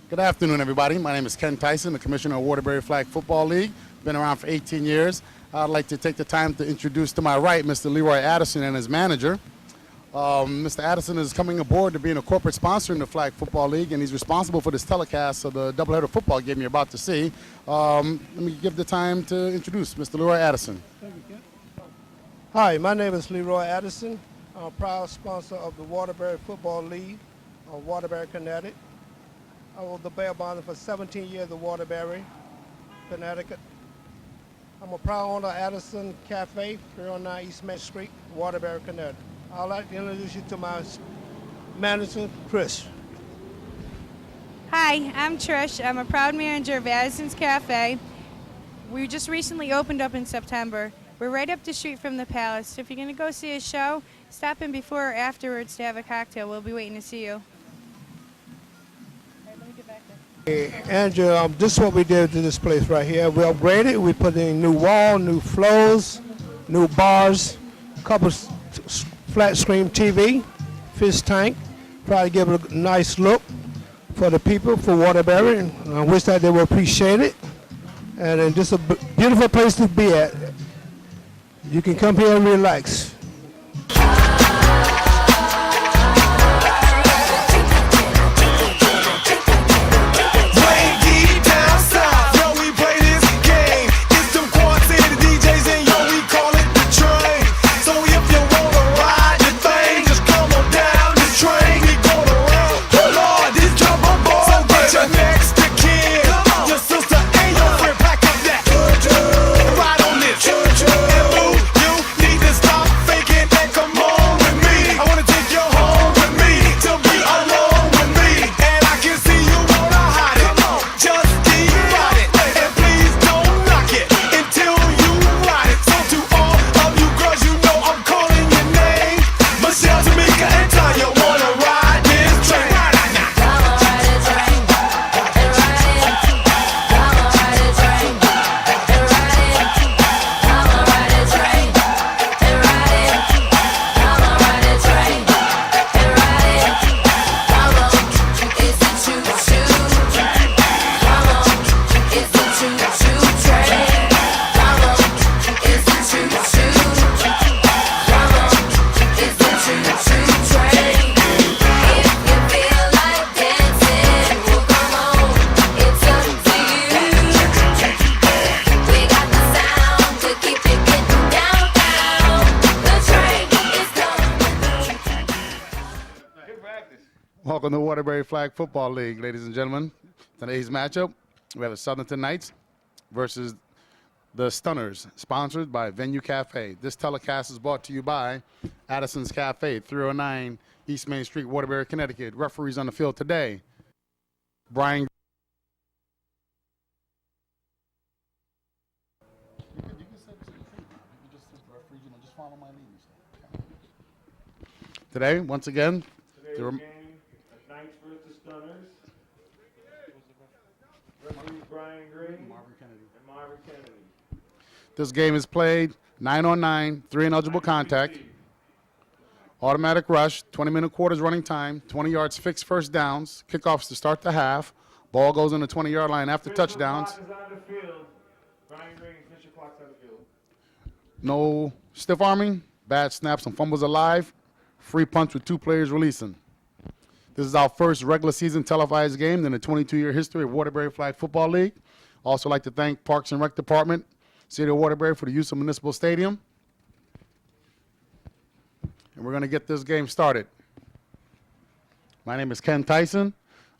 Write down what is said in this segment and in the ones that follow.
Good afternoon, everybody. My name is Ken Tyson, the Commissioner of Waterbury Flag Football League. Been around for 18 years. I'd like to take the time to introduce to my right Mr. Leroy Addison and his manager. Mr. Addison is coming aboard to being a corporate sponsor in the Flag Football League, and he's responsible for this telecast of the doubleheader football game you're about to see. Let me give the time to introduce Mr. Leroy Addison. Thank you, Ken. Hi, my name is Leroy Addison. I'm a proud sponsor of the Waterbury Football League of Waterbury, Connecticut. I was the bail bonder for 17 years at Waterbury, Connecticut. I'm a proud owner of Addison Cafe, 309 East Main Street, Waterbury, Connecticut. I'd like to introduce you to my manager, Chris. Hi, I'm Trish. I'm a proud manager of Addison's Cafe. We just recently opened up in September. We're right up the street from the Palace. So if you're going to go see a show, stop in before or afterwards to have a cocktail. We'll be waiting to see you. Hey, Andrew, this is what we did to this place right here. We upgraded. We put in new wall, new floors, new bars, couple flat screen TV, fish tank. Try to give it a nice look for the people, for Waterbury. And I wish that they would appreciate it. And just a beautiful place to be at. You can come here and relax. Welcome to Waterbury Flag Football League, ladies and gentlemen. Today's matchup, we have the Southern Knights versus the Stunners, sponsored by Venue Cafe. This telecast is brought to you by Addison's Cafe, 309 East Main Street, Waterbury, Connecticut. Referees on the field today, Brian. Today, once again, Today's game, Knights versus Stunners. Referees Brian Gray and Marvin Kennedy. This game is played 9-on-9, 3 ineligible contact, automatic rush, 20-minute quarters running time, 20 yards fixed first downs, kickoffs to start the half, ball goes on the 20-yard line after touchdowns. Clock is on the field. Brian Gray and Fisher clock's on the field. No stiff arming, bad snaps and fumbles alive, free punch with 2 players releasing. This is our first regular season televised game in the 22-year history of Waterbury Flag Football League. Also like to thank Parks and Rec Department, City of Waterbury for the use of Municipal Stadium. And we're going to get this game started. My name is Ken Tyson.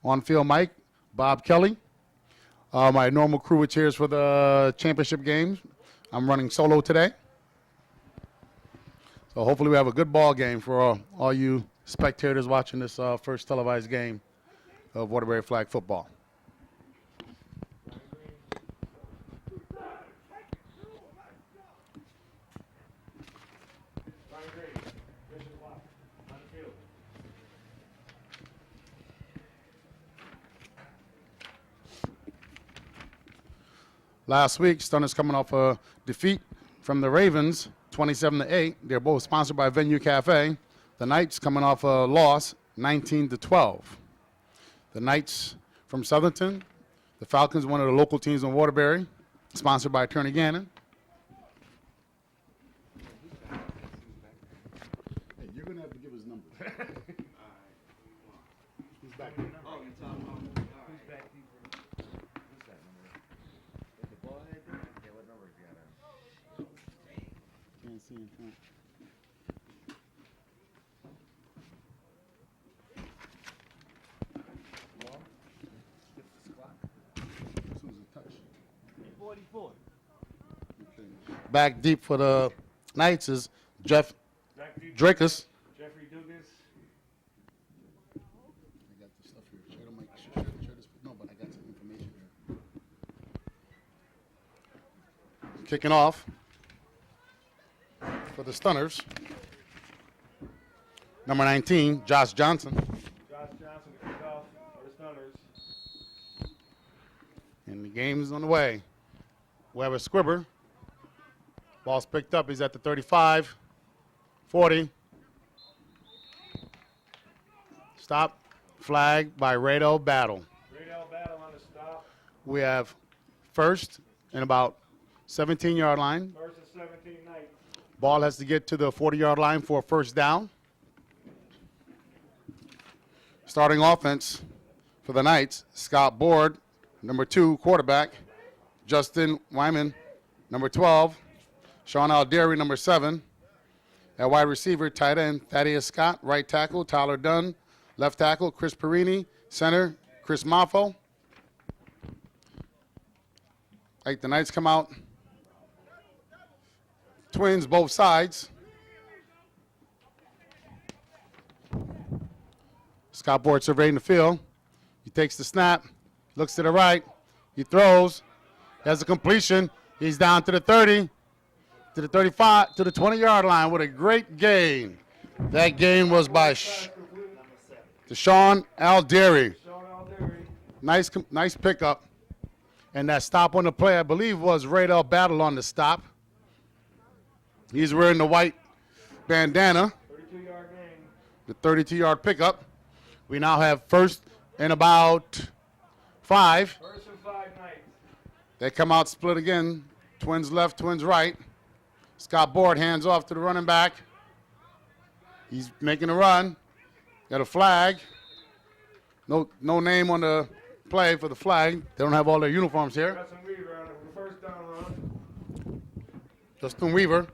On-field Mike, Bob Kelly. My normal crew of cheers for the championship games. I'm running solo today. So hopefully we have a good ball game for all you spectators watching this first televised game of Waterbury flag football. Ryan Green, finish the clock. On the field. Last week, Stunnaz coming off a defeat from the Ravens, 27-8. They're both sponsored by Venue Cafe. The Knights coming off a loss, 19-12. The Knights from Southington. The Falcons, one of the local teams in Waterbury, sponsored by Attorney Gannon. Hey, you're going to have to give his number. He's back. Oh, you're talking about who's back deep? Who's that number? Is the ball head there? Yeah, what number is he got? Can't see in front. Back deep for the Knights is Jeff Back deep. Drakus. Jeffrey Dugas. I got the stuff here. Share this. No, but I got some information here. Kicking off for the Stunners. Number 19, Josh Johnson. Josh Johnson to kick off for the Stunners. And the game is on the way. Weber Squibber. Ball's picked up. He's at the 35, 40. Stop. Flag by Radel Battle. Radel Battle on the stop. We have first and about 17-yard line. First and 17 Knights. Ball has to get to the 40-yard line for a first down. Starting offense for the Knights, Scott Board, number 2, quarterback. Justin Wyman, number 12. Sean Aldieri, number 7. At wide receiver, tight end, Thaddeus Scott. Right tackle, Tyler Dunn. Left tackle, Chris Perini. Center, Chris Maffo. Like the Knights come out. Twins, both sides. Scott Board surveying the field. He takes the snap, looks to the right. He throws. Has a completion. He's down to the 30. To the 35, to the 20-yard line with a great gain. That gain was by Deshaun Aldieri. Sean Aldieri. Nice pickup. And that stop on the play, I believe, was Radel Battle on the stop. He's wearing the white bandana, 32-yard gain. the 32-yard pickup. We now have first and about 5. First and 5 Knights. They come out split again. Twins left, twins right. Scott Board hands off to the running back. He's making a run. Got a flag. No name on the play for the flag. They don't have all their uniforms here. Justin Weaver on the first down run. Justin Weaver.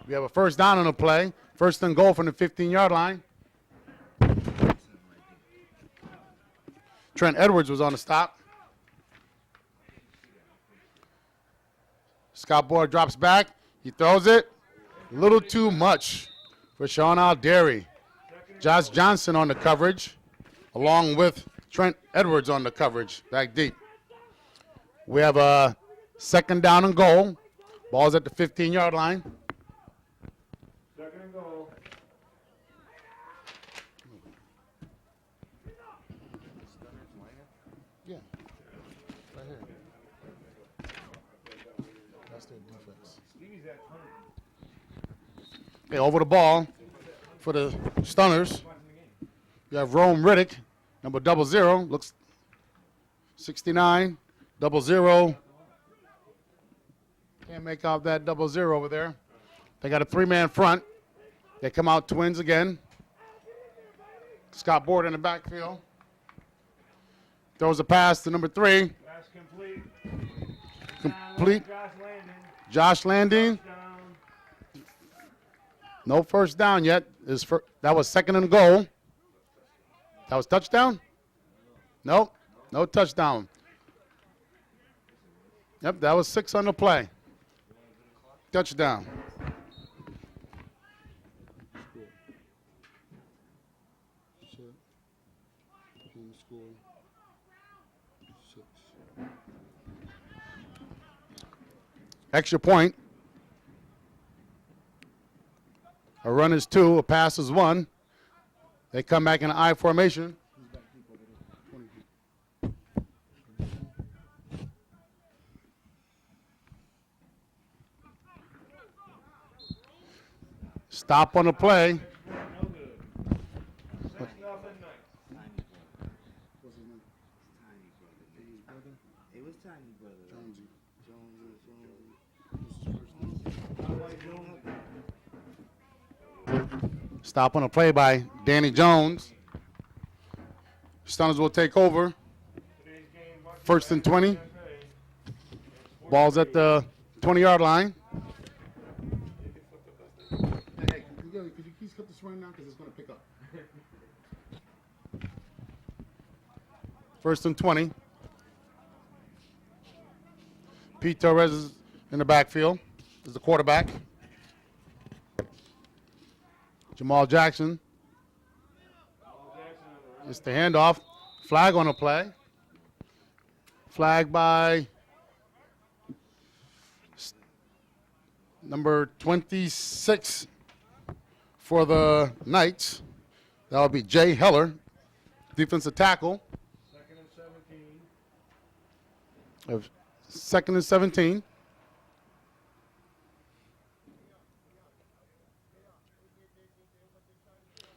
We have a first down on the play. First and goal from the 15-yard line. Trent Edwards was on the stop. Scott Board drops back. He throws it. A little too much for Sean Aldieri. Josh Johnson on the coverage, along with Trent Edwards on the coverage, back deep. We have a second down and goal. Ball's at the 15-yard line. Second and goal. Yeah, right here. That's their defense. Stevie's at 100. Okay, over the ball for the Stunners. You have Rome Riddick, number 00, looks 69, 00. Can't make out that 00 over there. They got a 3-man front. They come out twins again. Scott Board in the backfield. Throws a pass to number 3. Pass complete. Complete. Josh Landon. Josh Landing. Down. No first down yet. That was second and goal. That was touchdown? Nope. No touchdown. Yep, that was 6 on the play. Touchdown. Extra point. A run is 2, a pass is 1. They come back in an I formation. Stop on the play. No good. 6-0 Knights. It was Tiny Brother. Stop on the play by Danny Jones. Stunnaz will take over. Today's game brought to you First by and 20. Cafe. Ball's at the 20-yard line. Hey, could you please cut this right now because it's going to pick up. First and 20. Pete Torres is in the backfield. Is the quarterback. Jamal Jackson. It's the handoff. Flag on the play. Flag by number 26 for the Knights. That will be Jay Heller, defensive tackle. 2nd and 17. Of 2nd and 17.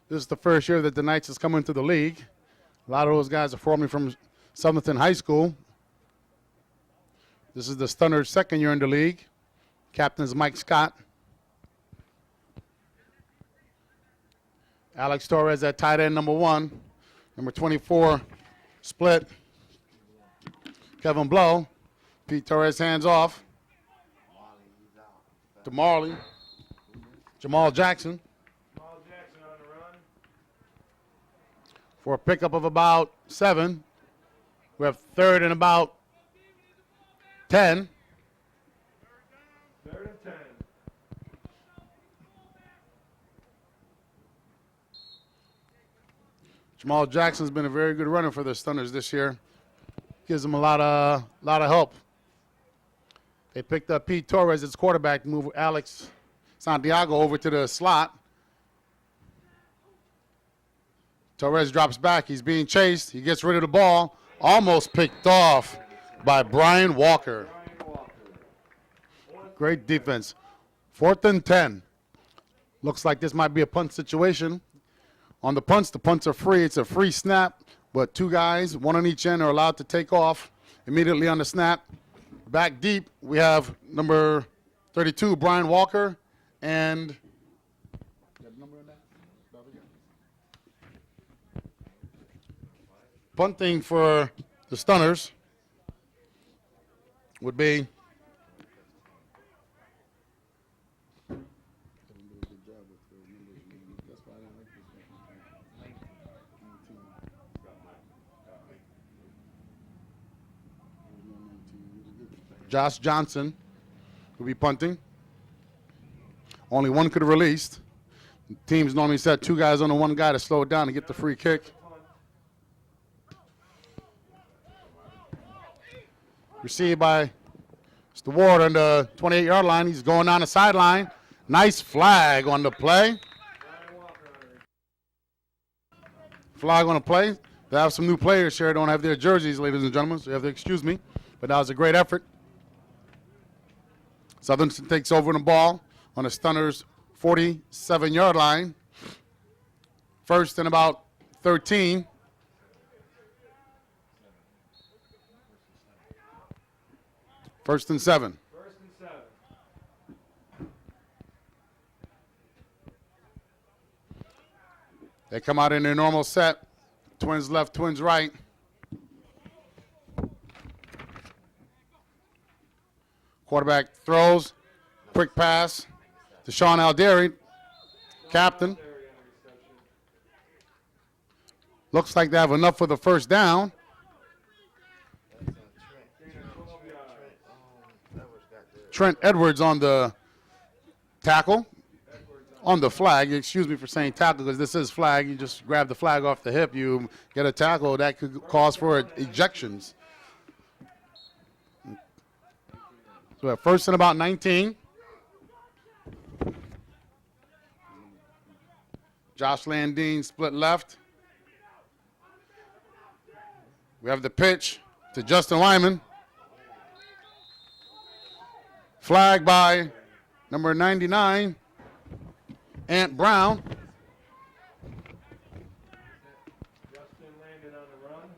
This is the first year that the Knights has come into the league. A lot of those guys are formerly from Summerton High School. This is the Stunners' second year in the league. Captain is Mike Scott. Alex Torres at tight end number 1. Number 24, split. Kevin Blow. Pete Torres hands off to Marley. Jamal Jackson Jamal Jackson on the run. for a pickup of about 7. We have 3rd and about 10. 3rd and 10. Jamal Jackson's been a very good runner for the Stunners this year. Gives them a lot of help. They picked up Pete Torres as quarterback to move Alex Santiago over to the slot. Torres drops back. He's being chased. He gets rid of the ball. Almost picked off by Brian Walker. Great defense. 4th and 10. Looks like this might be a punt situation. On the punts are free. It's a free snap, but 2 guys, 1 on each end, are allowed to take off immediately on the snap. Back deep, we have number 32, Brian Walker, and punting for the Stunners would be Josh Johnson will be punting. Only one could have released. Teams normally set 2 guys on the 1 guy to slow it down and get the free kick. Received by Mr. Ward on the 28-yard line. He's going down the sideline. Nice flag on the play. Flag on the play. They have some new players here. Don't have their jerseys, ladies and gentlemen, so you have to excuse me. But that was a great effort. Southern takes over the ball on the Stunners' 47-yard line. 1st and about 13. First and 7. 1st and 7. They come out in their normal set. Twins left, twins right. Quarterback throws. Quick pass to Sean Alderi, captain. Looks like they have enough for the first down. Trent Edwards on the tackle on the flag. Excuse me for saying tackle because this is flag. You just grab the flag off the hip. You get a tackle that could cause for ejections. So at first and about 19. Josh Landine split left. We have the pitch to Justin Lyman. Flag by number 99, Ant Brown. Justin landed on the run.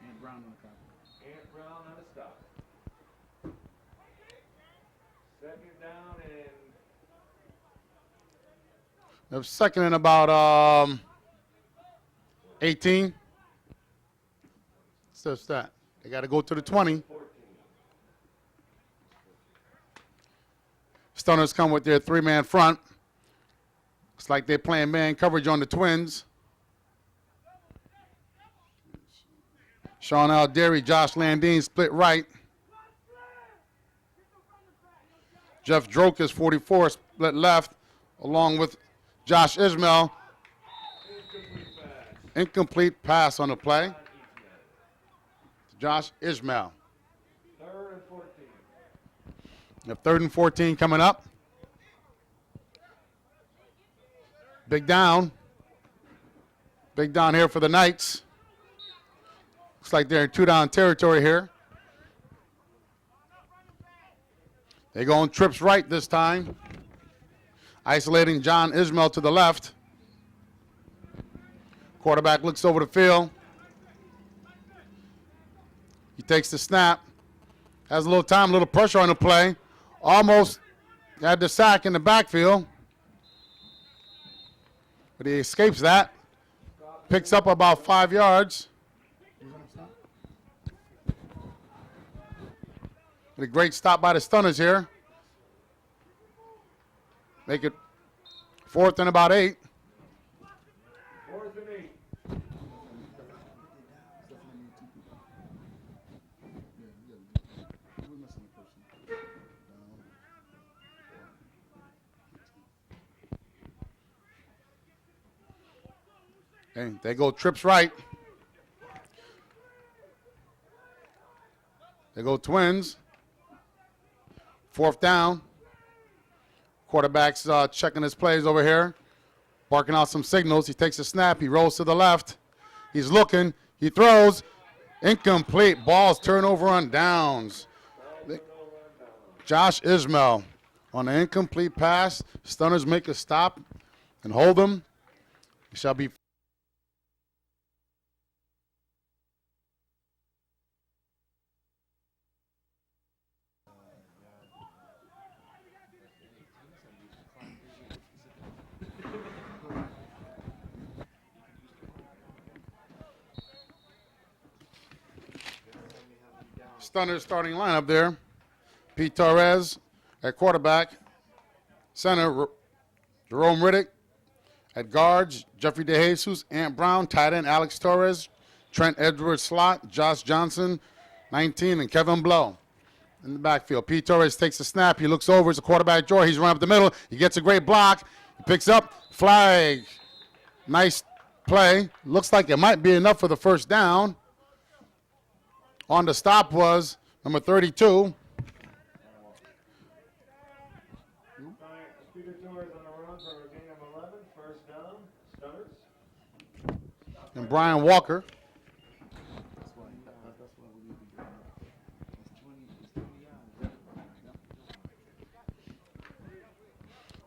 Ant Brown on the cop. Ant Brown on the stop. Second down and Second and about 18. So it's that. They got to go to the 20. Stunners come with their three-man front. Looks like they're playing man coverage on the Twins. Sean Alderry, Josh Landine split right. Jeff Drokas, 44, split left, along with Josh Ismail. Incomplete pass on the play. Josh Ismail. third and 14. The 3rd and 14 coming up. Big down. Big down here for the Knights. Looks like they're in two-down territory here. They go on trips right this time. Isolating John Ismail to the left. Quarterback looks over the field. He takes the snap. Has a little time, a little pressure on the play. Almost had the sack in the backfield. But he escapes that. Picks up about 5 yards. A great stop by the Stunners here. Make it 4th and about 8. 4th and 8. Okay, they go trips right. They go Twins. 4th down. Quarterback's checking his plays over here, barking out some signals. He takes a snap. He rolls to the left. He's looking. He throws. Incomplete. Ball's turnover on downs. Josh Ismail on an incomplete pass. Stunners make a stop and hold him. He shall be. Stunners starting lineup there. Pete Torres at quarterback. Center, Jerome Riddick. At guards, Jeffrey DeJesus, Ant Brown. Tight end, Alex Torres. Trent Edwards slot, Josh Johnson, 19, and Kevin Blow in the backfield. Pete Torres takes a snap. He looks over. It's a quarterback draw. He's running up the middle. He gets a great block. He picks up. Flag. Nice play. Looks like it might be enough for the first down. On the stop was number 32. Peter Torres on the run for a gain of 11. First down. Stunners. And Brian Walker.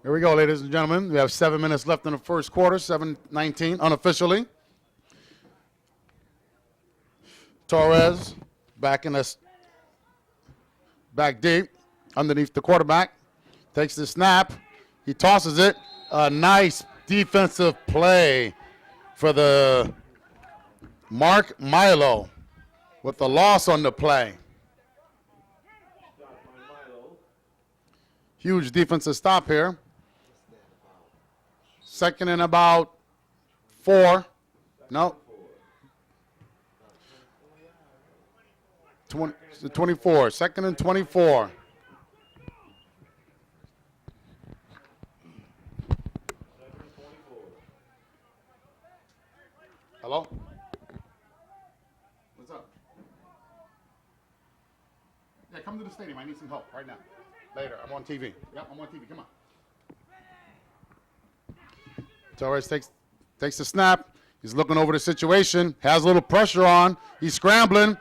Here we go, ladies and gentlemen. We have 7 minutes left in the first quarter, 7:19 unofficially. Torres back in this, back deep underneath the quarterback. Takes the snap. He tosses it. A nice defensive play for the Mark Milo with the loss on the play. Stop by Milo. Huge defensive stop here. 2nd and about 4. No. 24. 2nd and 24. Hello? What's up? Yeah, come to the stadium. I need some help right now. Later. I'm on TV. Yep, I'm on TV. Come on. Torres takes the snap. He's looking over the situation. Has a little pressure on. He's scrambling.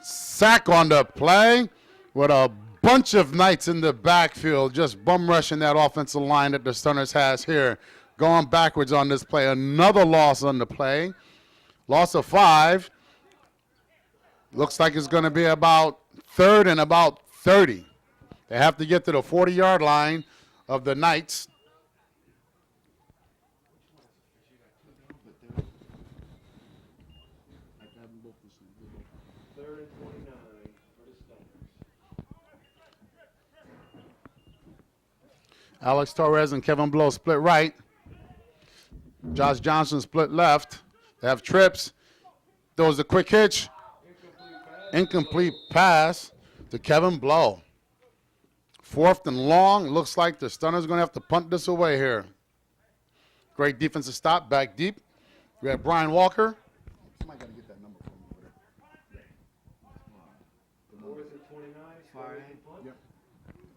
Sack on the play with a bunch of Knights in the backfield, just bum rushing that offensive line that the Stunnaz has here. Going backwards on this play. Another loss on the play. Loss of 5. Looks like it's going to be about 3rd and about 30. They have to get to the 40-yard line of the Knights. Third and 29 for the Stunnaz. Alex Torres and Kevin Blow split right. Josh Johnson split left. They have trips. Throws a quick hitch. Incomplete pass to Kevin Blow. 4th and long. Looks like the Stunnaz going to have to punt this away here. Great defensive stop back deep. We have Brian Walker. Somebody got to get that number from me over there. 4th and 29. Far Starting end. punt. Yep.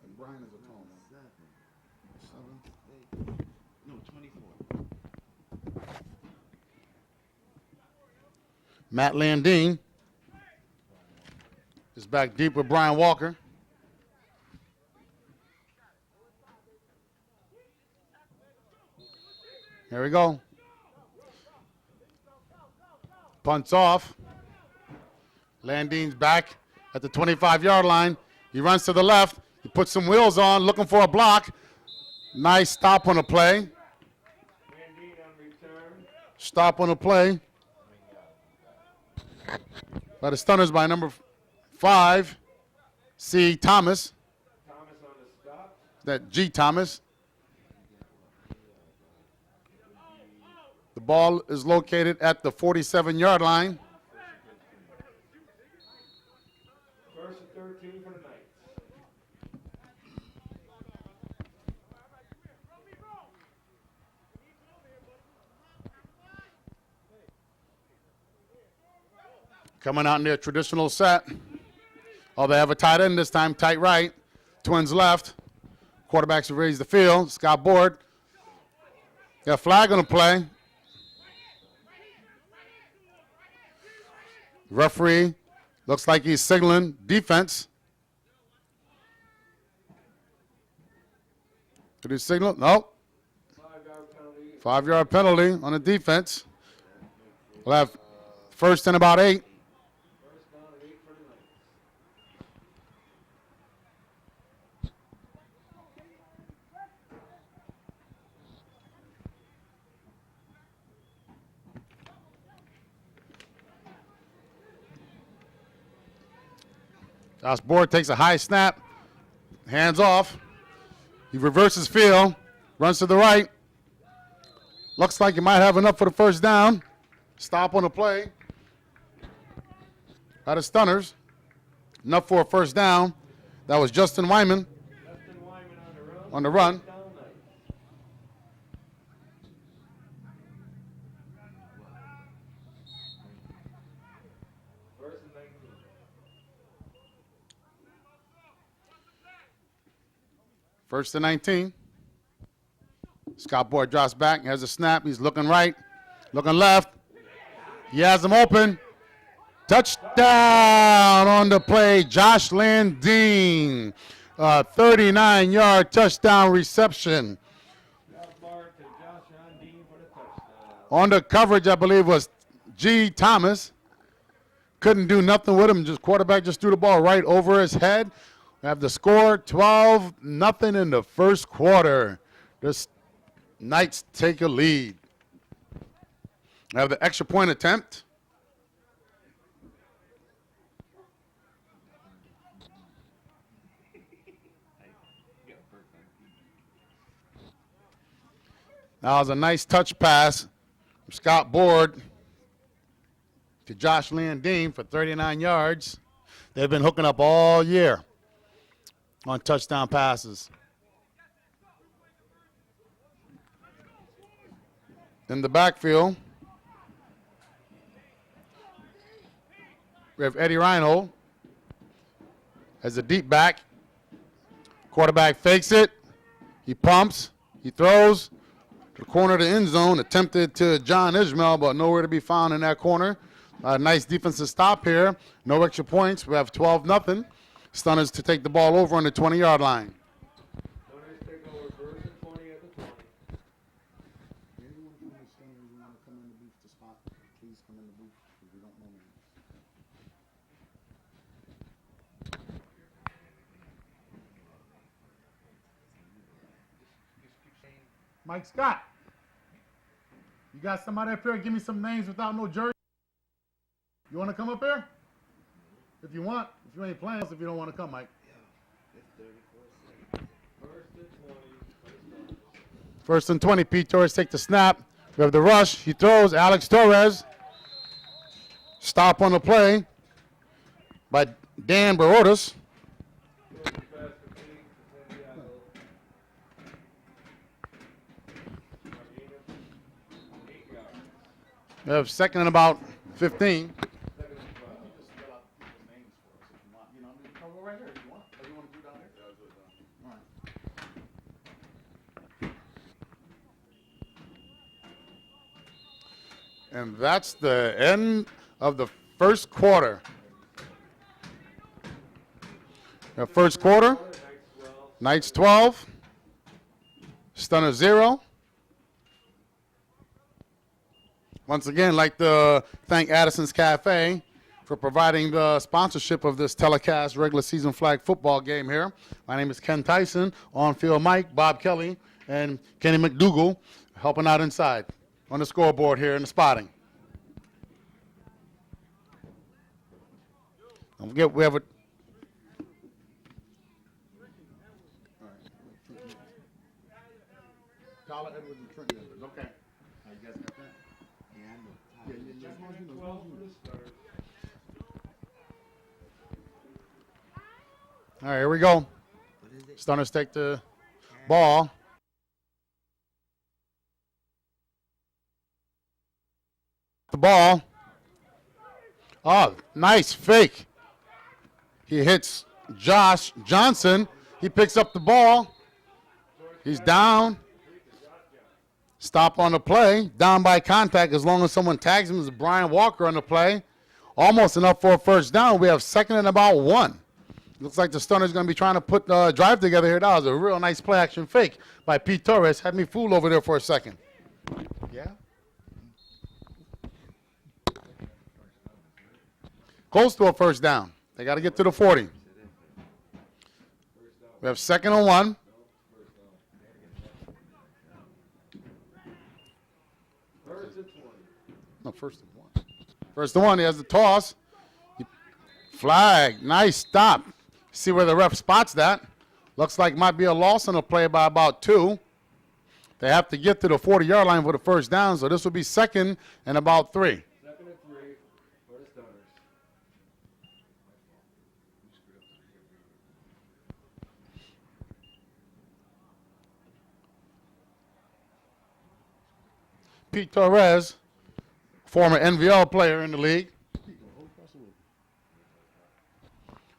And Brian is a tall one. 7. No, 24. Matt Landine is back deep with Brian Walker. Here we go. Punts off. Landine's back at the 25-yard line. He runs to the left. He puts some wheels on, looking for a block. Nice stop on the play. Landine on return. Stop on the play. By the Stunnaz by number 5, C. Thomas. Thomas on the stop. That G. Thomas. The ball is located at the 47-yard line. 1st and 13 for the Knights. Coming out in their traditional set. Oh, they have a tight end this time, tight right. Twins left. Quarterbacks have raised the field. Scott Board. Got a flag on the play. Referee looks like he's signaling defense. Did he signal? No. 5-yard penalty. 5-yard penalty on the defense. We'll have 1st and about 8. 1st down and 8 for the Knights. Josh Board takes a high snap, hands off. He reverses field, runs to the right. Looks like he might have enough for the 1st down. Stop on the play. Out of Stunnaz. Enough for a 1st down. That was Justin Wyman Justin Wyman on the run. on the run. Down Knights. First and 19. First and 19. Scott Boyd drops back, has a snap. He's looking right, looking left. He has him open. Touchdown on the play, Josh Landine. 39-yard touchdown reception. Josh Mark to Josh Landine for the touchdown. On the coverage, I believe, was G. Thomas. Couldn't do nothing with him. Just quarterback just threw the ball right over his head. We have the score 12-0 in the 1st quarter. The Knights take a lead. We have the extra point attempt. That was a nice touch pass from Scott Board to Josh Landine for 39 yards. They've been hooking up all year on touchdown passes. In the backfield, We have Eddie Rhino as a deep back. Quarterback fakes it. He pumps. He throws. The corner of the end zone, attempted to John Ishmael, but nowhere to be found in that corner. Nice defensive stop here. No extra points. We have 12-0. Stunners to take the ball over on the 20-yard line. Stunners take over first and 20 at the 20. Anyone from the Stunners who want to come in the booth to spot, please come in the booth because we don't know names. Mike Scott, you got somebody up here? Give me some names without no jersey. You want to come up here? If you want. If you ain't playing, if you don't want to come, Mike. First and 20. Pete Torres take the snap. We have the rush. He throws. Alex Torres. Stop on the play by Dan Barotas. We have second and about 15. And that's the end of the first quarter. The first quarter, Knights 12, Stunner 0. Once again, I'd like to thank Addison's Cafe for providing the sponsorship of this telecast regular season flag football game here. My name is Ken Tyson, on-field Mike, Bob Kelly, and Kenny McDougal helping out inside on the scoreboard here in the spotting. Don't forget, we have a... Tyler Edwards and Trent Edwards. Okay. You guys got that? All right, here we go. Stunners take the ball. The ball. Oh, nice fake. He hits Josh Johnson. He picks up the ball. He's down. Stop on the play. Down by contact as long as someone tags him. As Brian Walker on the play. Almost enough for a first down. We have second and about 1. Looks like the Stunners going to be trying to put the drive together here. That was a real nice play action fake by Pete Torres. Had me fooled over there for a second. Yeah. Close to a first down. They got to get to the 40. We have second and 1. No, first and 1. First and 1. He has the toss. Flag. Nice stop. See where the ref spots that. Looks like might be a loss on the play by about 2. They have to get to the 40-yard line for the first down, so this will be second and about 3. Second and 3 for the Stunners. Pete Torres, former NVL player in the league.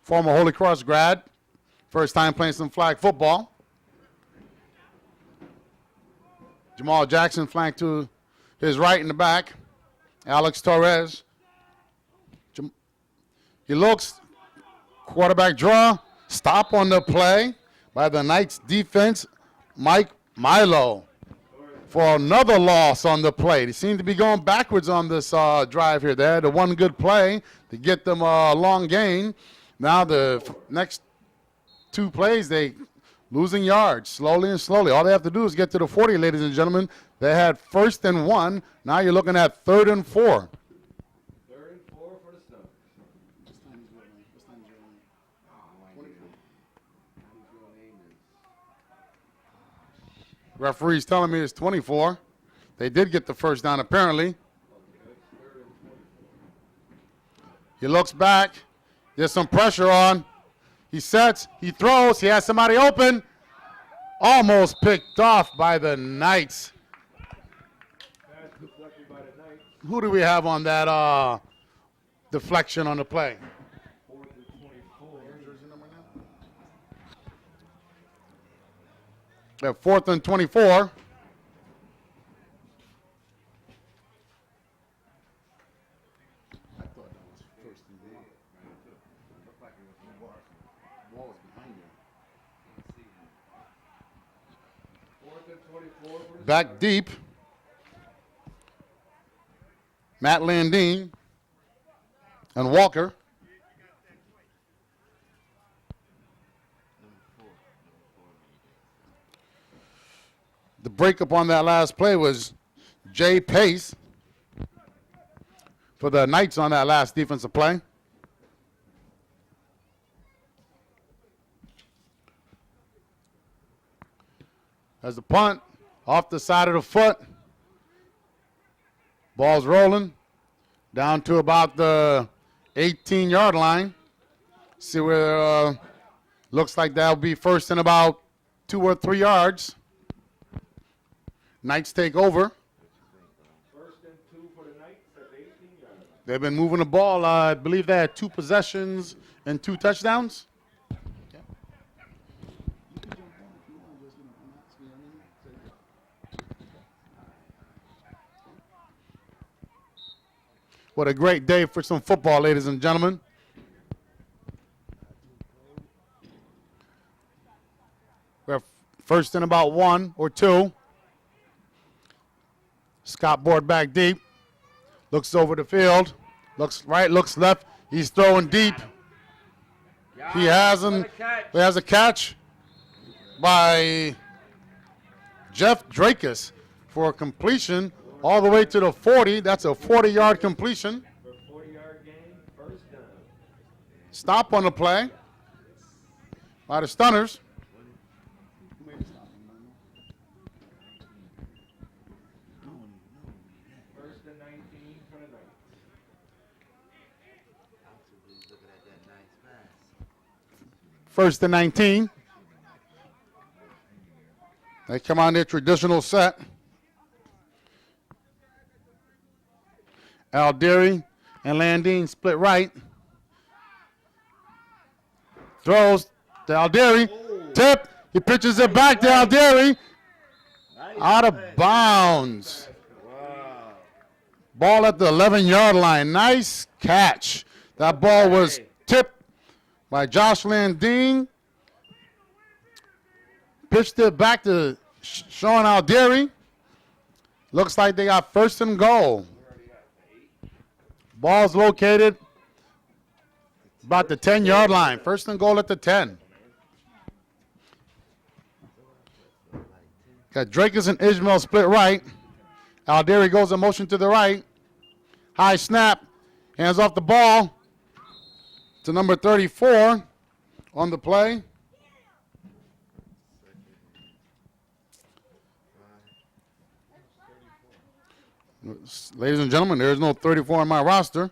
Former Holy Cross grad. First time playing some flag football. Jamal Jackson flanked to his right in the back. Alex Torres. He looks. Quarterback draw. Stop on the play by the Knights defense. Mike Milo for another loss on the play. They seem to be going backwards on this drive here. They had the one good play to get them a long gain. Now the next 2 plays, they losing yards slowly and slowly. All they have to do is get to the 40, ladies and gentlemen. They had first and 1. Now you're looking at third and 4. Third and 4 for the Stunners. Referee's telling me it's 24. They did get the first down apparently. He looks back. There's some pressure on. He sets. He throws. He has somebody open. Almost picked off by the Knights. Pass deflected by the Knights. Who do we have on that? deflection on the play. 4th and 24. At 4th and 24. Back deep. Matt Landine and Walker. The breakup on that last play was Jay Pace for the Knights on that last defensive play. As the punt off the side of the foot. Ball's rolling down to about the 18-yard line. See where looks like that'll be first and about 2 or 3 yards. Knights take over. 1st and 2 for the Knights at the 18 yard. They've been moving the ball. I believe they had 2 possessions and 2 touchdowns. What a great day for some football, ladies and gentlemen. We're first and about 1 or 2. Scott Board back deep. Looks over the field. Looks right, looks left. He's throwing deep. He has a catch by Jeff Drakus for a completion all the way to the 40. That's a 40-yard completion. For a 40-yard gain, 1st down. Stop on the play by the Stunners. 1st and 19 for the Knights. Look 1st and 19. They come on their traditional set. Aldieri and Landine split right. Throws to Aldieri. Tip. He pitches it back to Aldieri. Out of bounds. Wow. Ball at the 11-yard line. Nice catch. That ball was tipped by Josh Landine. Pitched it back to Sean Aldieri. Looks like they got 1st and goal. Ball's located about the 10-yard line. 1st and goal at the 10. Got Drakus and Ishmael split right. Aldieri goes in motion to the right. High snap. Hands off the ball to number 34 on the play. Ladies and gentlemen, there is no 34 on my roster.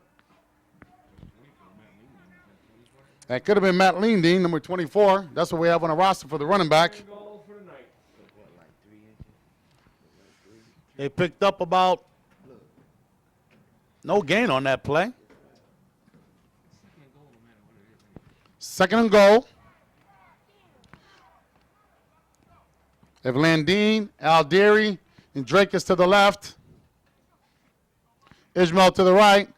That could have been Matt Leandine, number 24. That's what we have on the roster for the running back. Goal for the Knights. They picked up about no gain on that play. 2nd and goal. They have Landine, Aldieri, and Drakus to the left. Ishmael to the right.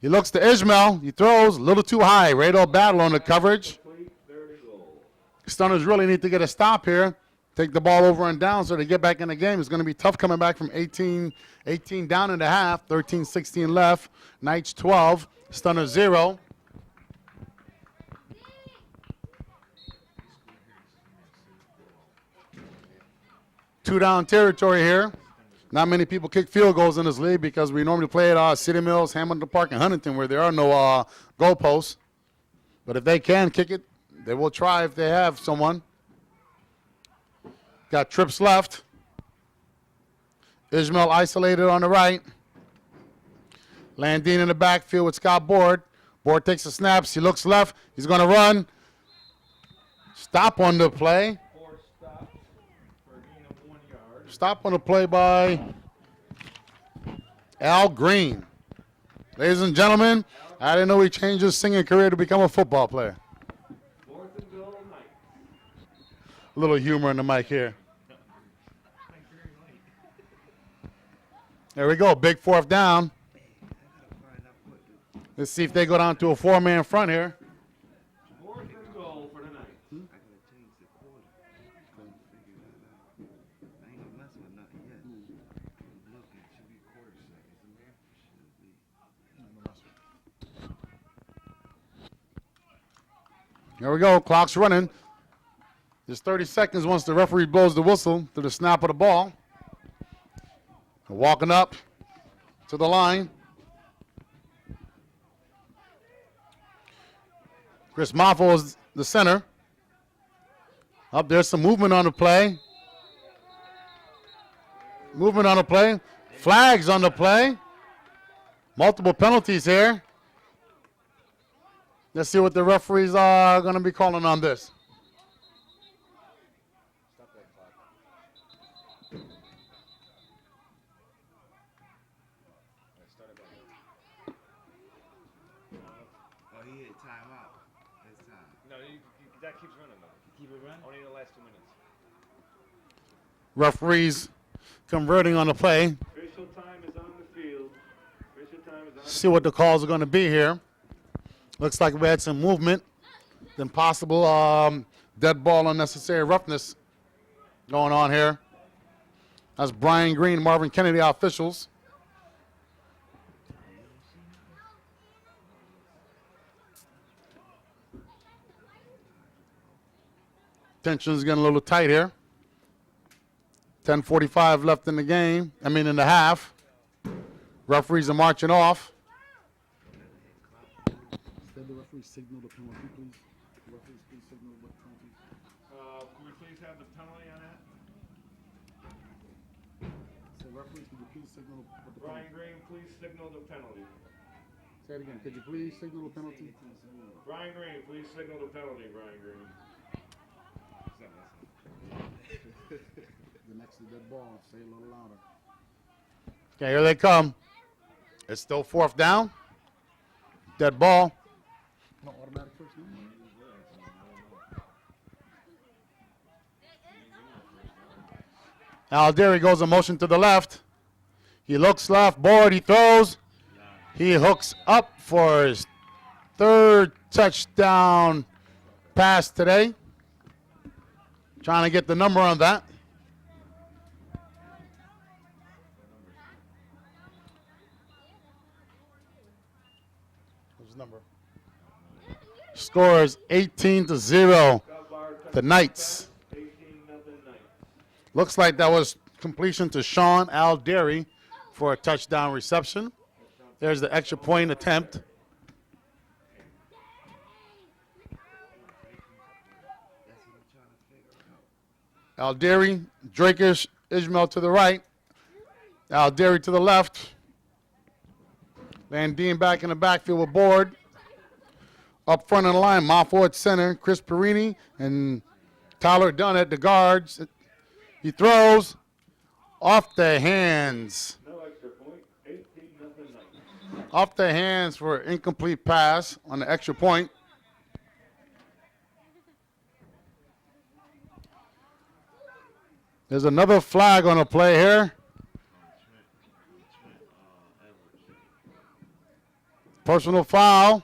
He looks to Ishmael. He throws a little too high. Radar battle on the coverage. Complete, 30 goal. Stunners really need to get a stop here. Take the ball over and down so they get back in the game. It's going to be tough coming back from 18 down in the half. 13-16 left. Knights 12. Stunners 0. Two-down territory here. Not many people kick field goals in this league because we normally play at City Mills, Hamilton Park, and Huntington where there are no goalposts. But if they can kick it, they will try if they have someone. Got trips left. Ishmael isolated on the right. Landine in the backfield with Scott Board. Board takes the snaps. He looks left. He's going to run. Stop on the play. 4 stops for a gain of 1 yard. Stop on the play by Al Green. Ladies and gentlemen, I didn't know he changed his singing career to become a football player. 4th and goal, Knights. A little humor in the mic here. There we go. Big 4th down. Let's see if they go down to a 4-man front here. 4th and goal for the Knights. There we go. Clock's running. There's 30 seconds once the referee blows the whistle to the snap of the ball. Walking up to the line. Chris Moffo is the center. Up there's some movement on the play. Movement on the play. Flags on the play. Multiple penalties here. Let's see what the referees are going to be calling on this. Stop that clock. Alright, start it back up. Oh, he hit timeout. This time. No, that keeps running though. Keep it running? Only the last 2 minutes. Referees converting on the play. Official time is on the field. Official time is on See what the calls are going to be here. Looks like we had some movement, then possible dead ball, unnecessary roughness going on here. That's Brian Green, Marvin Kennedy, our officials. Tension's getting a little tight here. 10:45 left in the game. In the half. Referees are marching off. Did the referee signal the penalty, please? Referees, please signal what penalty. Can we please have the penalty on that? So referees, could you please signal what the Brian penalty? Green, please signal the penalty. Say it again. Could you please signal the penalty? Brian Green, please signal the penalty, Brian Green. The next to dead ball. Say it a little louder. Okay, here they come. It's still 4th down. Dead ball. No automatic first down. Alderi goes a motion to the left. He looks left, board, he throws. He hooks up for his 3rd touchdown pass today. Trying to get the number on that. What's the number? Score is 18-0. The Knights. 18-0 Knights. Looks like that was completion to Sean Alderi for a touchdown reception. There's the extra point attempt. Alderi, Drakish, Ishmael to the right. Alderi to the left. Van Dien back in the backfield with Board. Up front of the line, Moffo at center, Chris Perini and Tyler Dunn at the guards. He throws off the hands. No extra point. 18-0 Knights. Off the hands for an incomplete pass on the extra point. There's another flag on the play here. Personal foul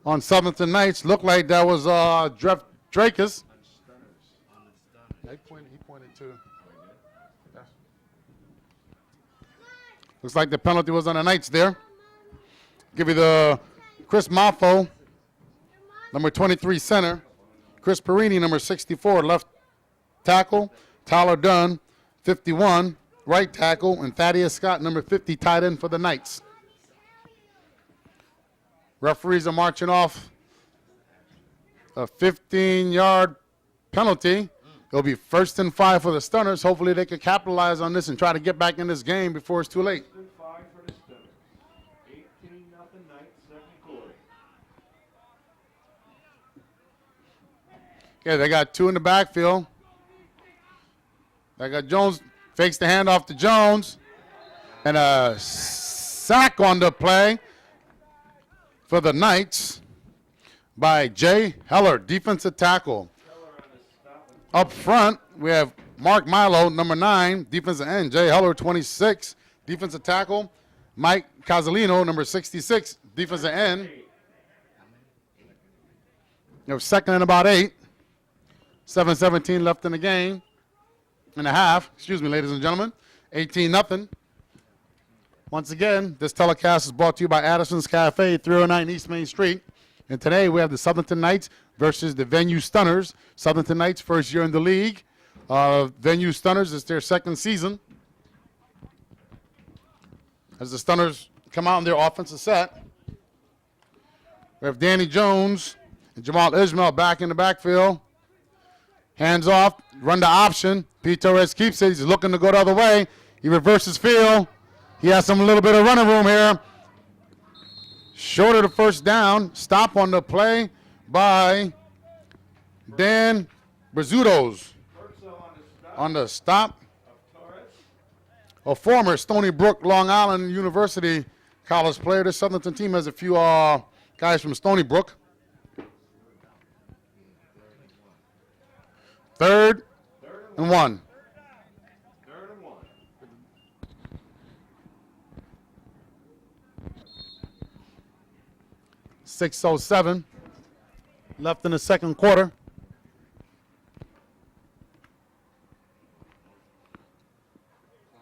on 7th and Knights. Looked like that was Drakus. He pointed to. Looks like the penalty was on the Knights there. Give you the Chris Moffo, number 23 center. Chris Perini, number 64 left tackle. Tyler Dunn, 51 right tackle. And Thaddeus Scott, number 50 tight end for the Knights. Referees are marching off a 15-yard penalty. It'll be 1st and 5 for the Stunners. Hopefully they can capitalize on this and try to get back in this game before it's too late. 1st and 5 for the Stunners. 18-0 Knights, 2nd quarter. Okay, they got 2 in the backfield. They got Jones, fakes the handoff to Jones. And a sack on the play. for the Knights by Jay Heller, defensive tackle. Up front, we have Mark Milo, number 9, defensive end. Jay Heller, 26, defensive tackle. Mike Casalino, number 66, defensive end. They're second and about 8. 7:17 left in the game. And a half, excuse me, ladies and gentlemen. 18-0. Once again, this telecast is brought to you by Addison's Cafe, 309 East Main Street. And today we have the Southernton Knights versus the Venue Stunners. Southernton Knights, first year in the league. Venue Stunners, it's their second season. As the Stunners come out in their offensive set, we have Danny Jones and Jamal Ismail back in the backfield. Hands off, run the option. Pete Torres keeps it. He's looking to go the other way. He reverses field. He has some little bit of running room here. Short of the first down. Stop on the play by Dan Brazutos. On the stop. A former Stony Brook, Long Island University college player. This Southernton team has a few guys from Stony Brook. Third and 1. 6:07 left in the second quarter.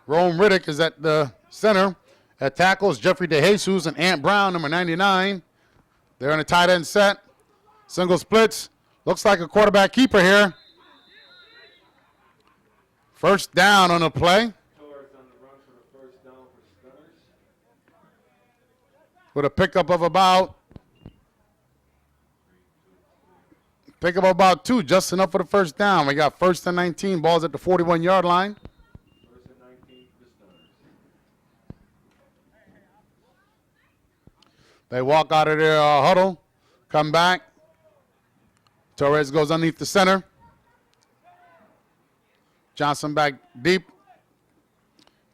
Rome Riddick is at the center. At tackles, Jeffrey DeJesus and Ant Brown, number 99. They're in a tight end set. Single splits. Looks like a quarterback keeper here. First down on the play. With a pickup of about 2, just enough for the first down. We got first and 19, balls at the 41-yard line. First and 19 for the Stunners. They walk out of their huddle, come back. Torres goes underneath the center. Johnson back deep.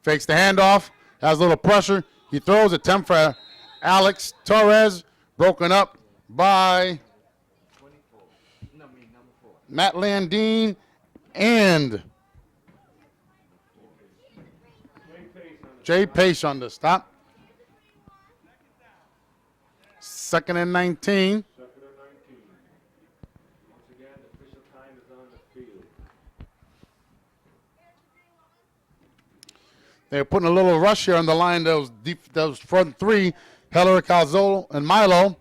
Fakes the handoff. Has a little pressure. He throws, attempt for Alex Torres. Broken up by Matt Landine and Jay Pace on the stop. Second and 19. Second and 19. Once again, the official time is on the field. They're putting a little rush here on the line. Those front 3, Heller, Calzolo, and Milo.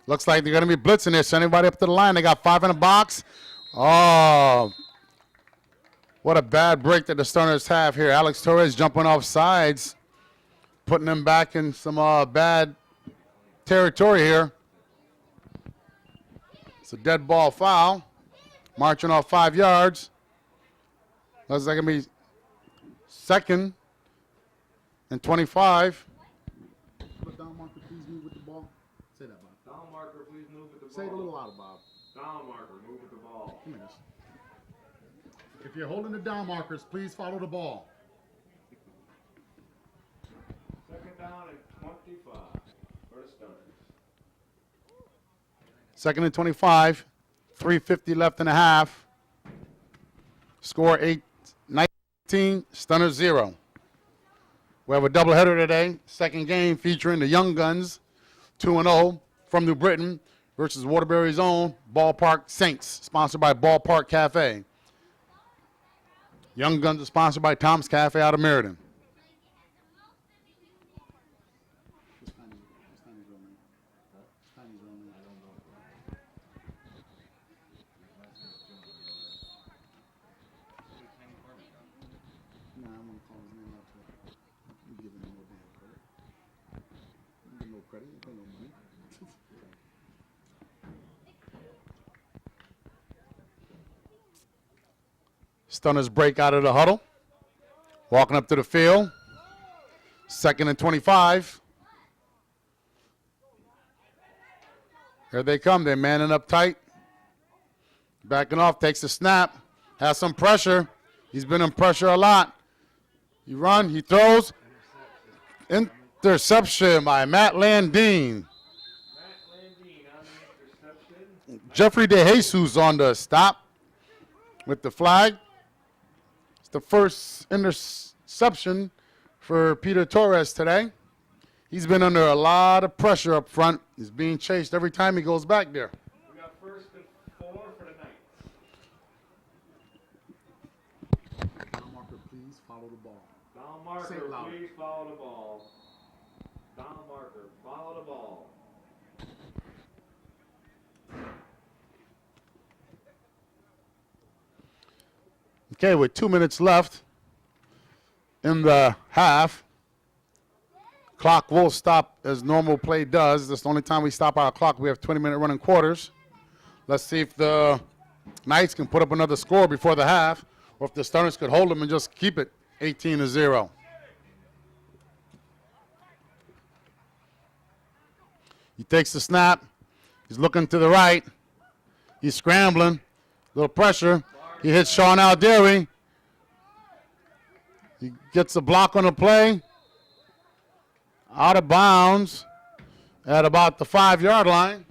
Looks like they're going to be blitzing this. Send everybody up to the line. They got 5 in the box. Oh, what a bad break that the Stunners have here. Alex Torres jumping off sides, putting them back in some bad territory here. It's a dead ball foul. Marching off 5 yards. Looks like it's going to be second and 25. Down marker, please move with the ball. Say that, Bob. Down marker, please move with the ball. Say it a little louder, Bob. Down marker, move with the ball. Give me this. If you're holding the down markers, please follow the ball. Second down and 25 for the Stunners. Second and 25. 3:50 left in the half. Score 8-19. Stunners 0. We have a doubleheader today. Second game featuring the Young Guns, 2-0 from New Britain versus Waterbury's own Ballpark Saints, sponsored by Ballpark Cafe. Young Guns are sponsored by Tom's Cafe out of Meriden. Stunners break out of the huddle. Walking up to the field. Second and 25. Here they come. They're manning up tight. Backing off, takes the snap. Has some pressure. He's been in pressure a lot. He runs, he throws. Interception by Matt Landine. Jeffrey DeJesus on the stop with the flag. It's the first interception for Peter Torres today. He's been under a lot of pressure up front. He's being chased every time he goes back there. We got 1st and 4 for the Knights. Down marker, please follow the ball. Down marker, Say it loud. please follow the ball. Down marker, follow the ball. Okay, with 2 minutes left in the half, clock will stop as normal play does. That's the only time we stop our clock. We have 20-minute running quarters. Let's see if the Knights can put up another score before the half, or if the Stunners could hold them and just keep it 18-0. He takes the snap. He's looking to the right. He's scrambling. Little pressure. He hits Sean Aldieri. He gets a block on the play. Out of bounds at about the 5-yard line.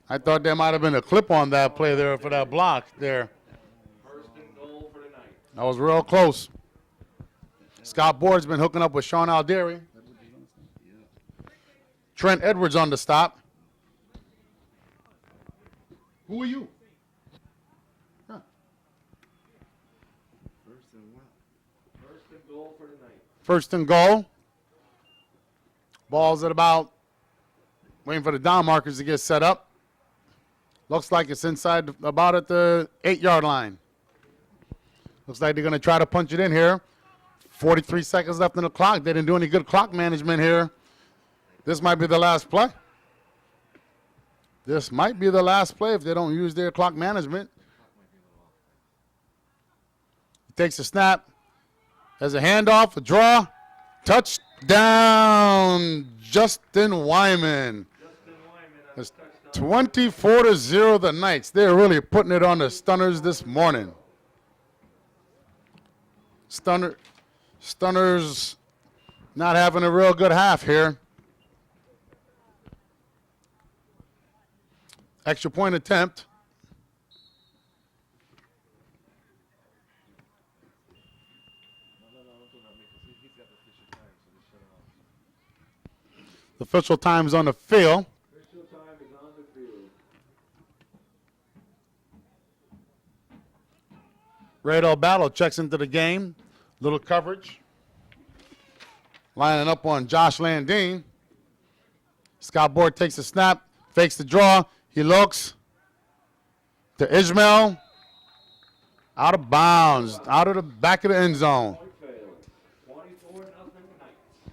I thought there might have been a clip on that play there for that block there. 1st and goal for the Knights. That was real close. Scott Board's been hooking up with Sean Aldieri. Trent Edwards on the stop. Who are you? Huh. 1st and what? 1st and goal for the Knights. First and goal. Ball's at about, waiting for the down markers to get set up. Looks like it's inside about at the 8-yard line. Looks like they're going to try to punch it in here. 43 seconds left in the clock. They didn't do any good clock management here. This might be the last play. This might be the last play if they don't use their clock management. He takes a snap. Has a handoff, a draw. Touchdown, Justin Wyman. Justin Wyman on It's the touchdown. 24-0 the Knights. They're really putting it on the Stunners this morning. Stunners not having a real good half here. Extra point attempt. The official time's on the field. Official time is on the field. Radel Battle checks into the game. Little coverage. Lining up on Josh Landine. Scott Board takes a snap, fakes the draw. He looks to Ishmael. Out of bounds, out of the back of the end zone. Point failed.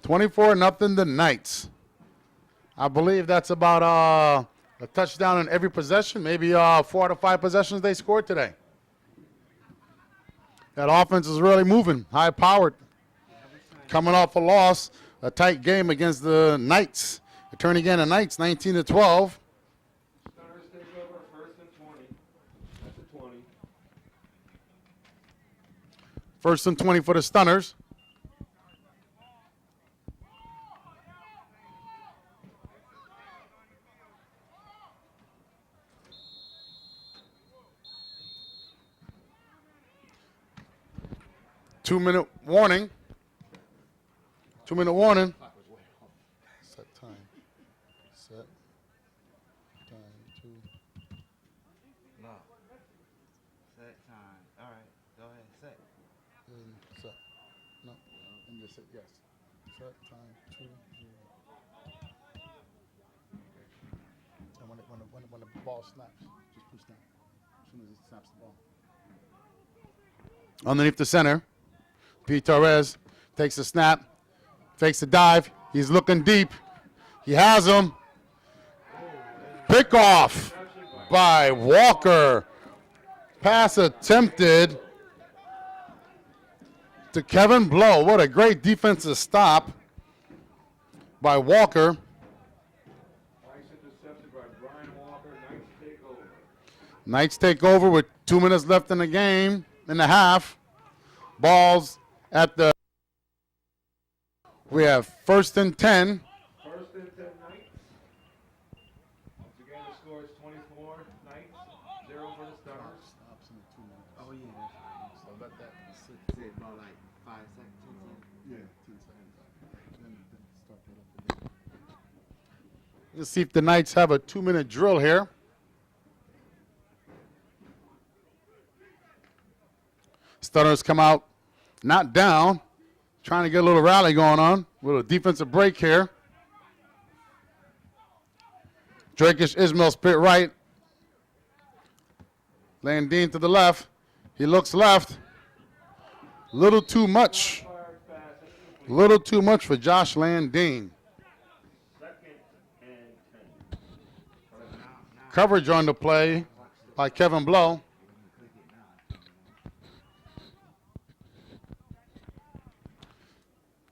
24-0 Knights. 24-0 the Knights. I believe that's about a touchdown in every possession, maybe 4 out of 5 possessions they scored today. That offense is really moving, high-powered. Coming off a loss, a tight game against the Knights. Return again the Knights, 19-12. Stunners take over 1st and 20. That's a 20. First and 20 for the Stunners. Two-minute warning. 2-minute warning. Set time. Set time. 2. No. Set time. All right. Go ahead. Set. Set. No. And just say yes. Set time. 2. And when the ball snaps, just push down. As soon as it snaps the ball. Underneath the center, Pete Torres takes a snap, fakes a dive. He's looking deep. He has him. Pick off by Walker. Pass attempted to Kevin Blow. What a great defensive stop by Walker. Twice intercepted by Brian Walker. Knights take over. Knights take over with 2 minutes left in the game, in the half. Balls at the, we have 1st and 10. 1st and 10 Knights. Once again, the score is 24 Knights, let that sit. Say about like 5 seconds, 10 seconds. Yeah, 10 seconds. Then start that up again. Let's see if the Knights have a 2-minute drill here. Stunners come out, not down, trying to get a little rally going on. A little defensive break here. Drakish Ismail spit right. Landine to the left. He looks left. Little too much. Little too much for Josh Landine. Second and 10. Coverage on the play by Kevin Blow.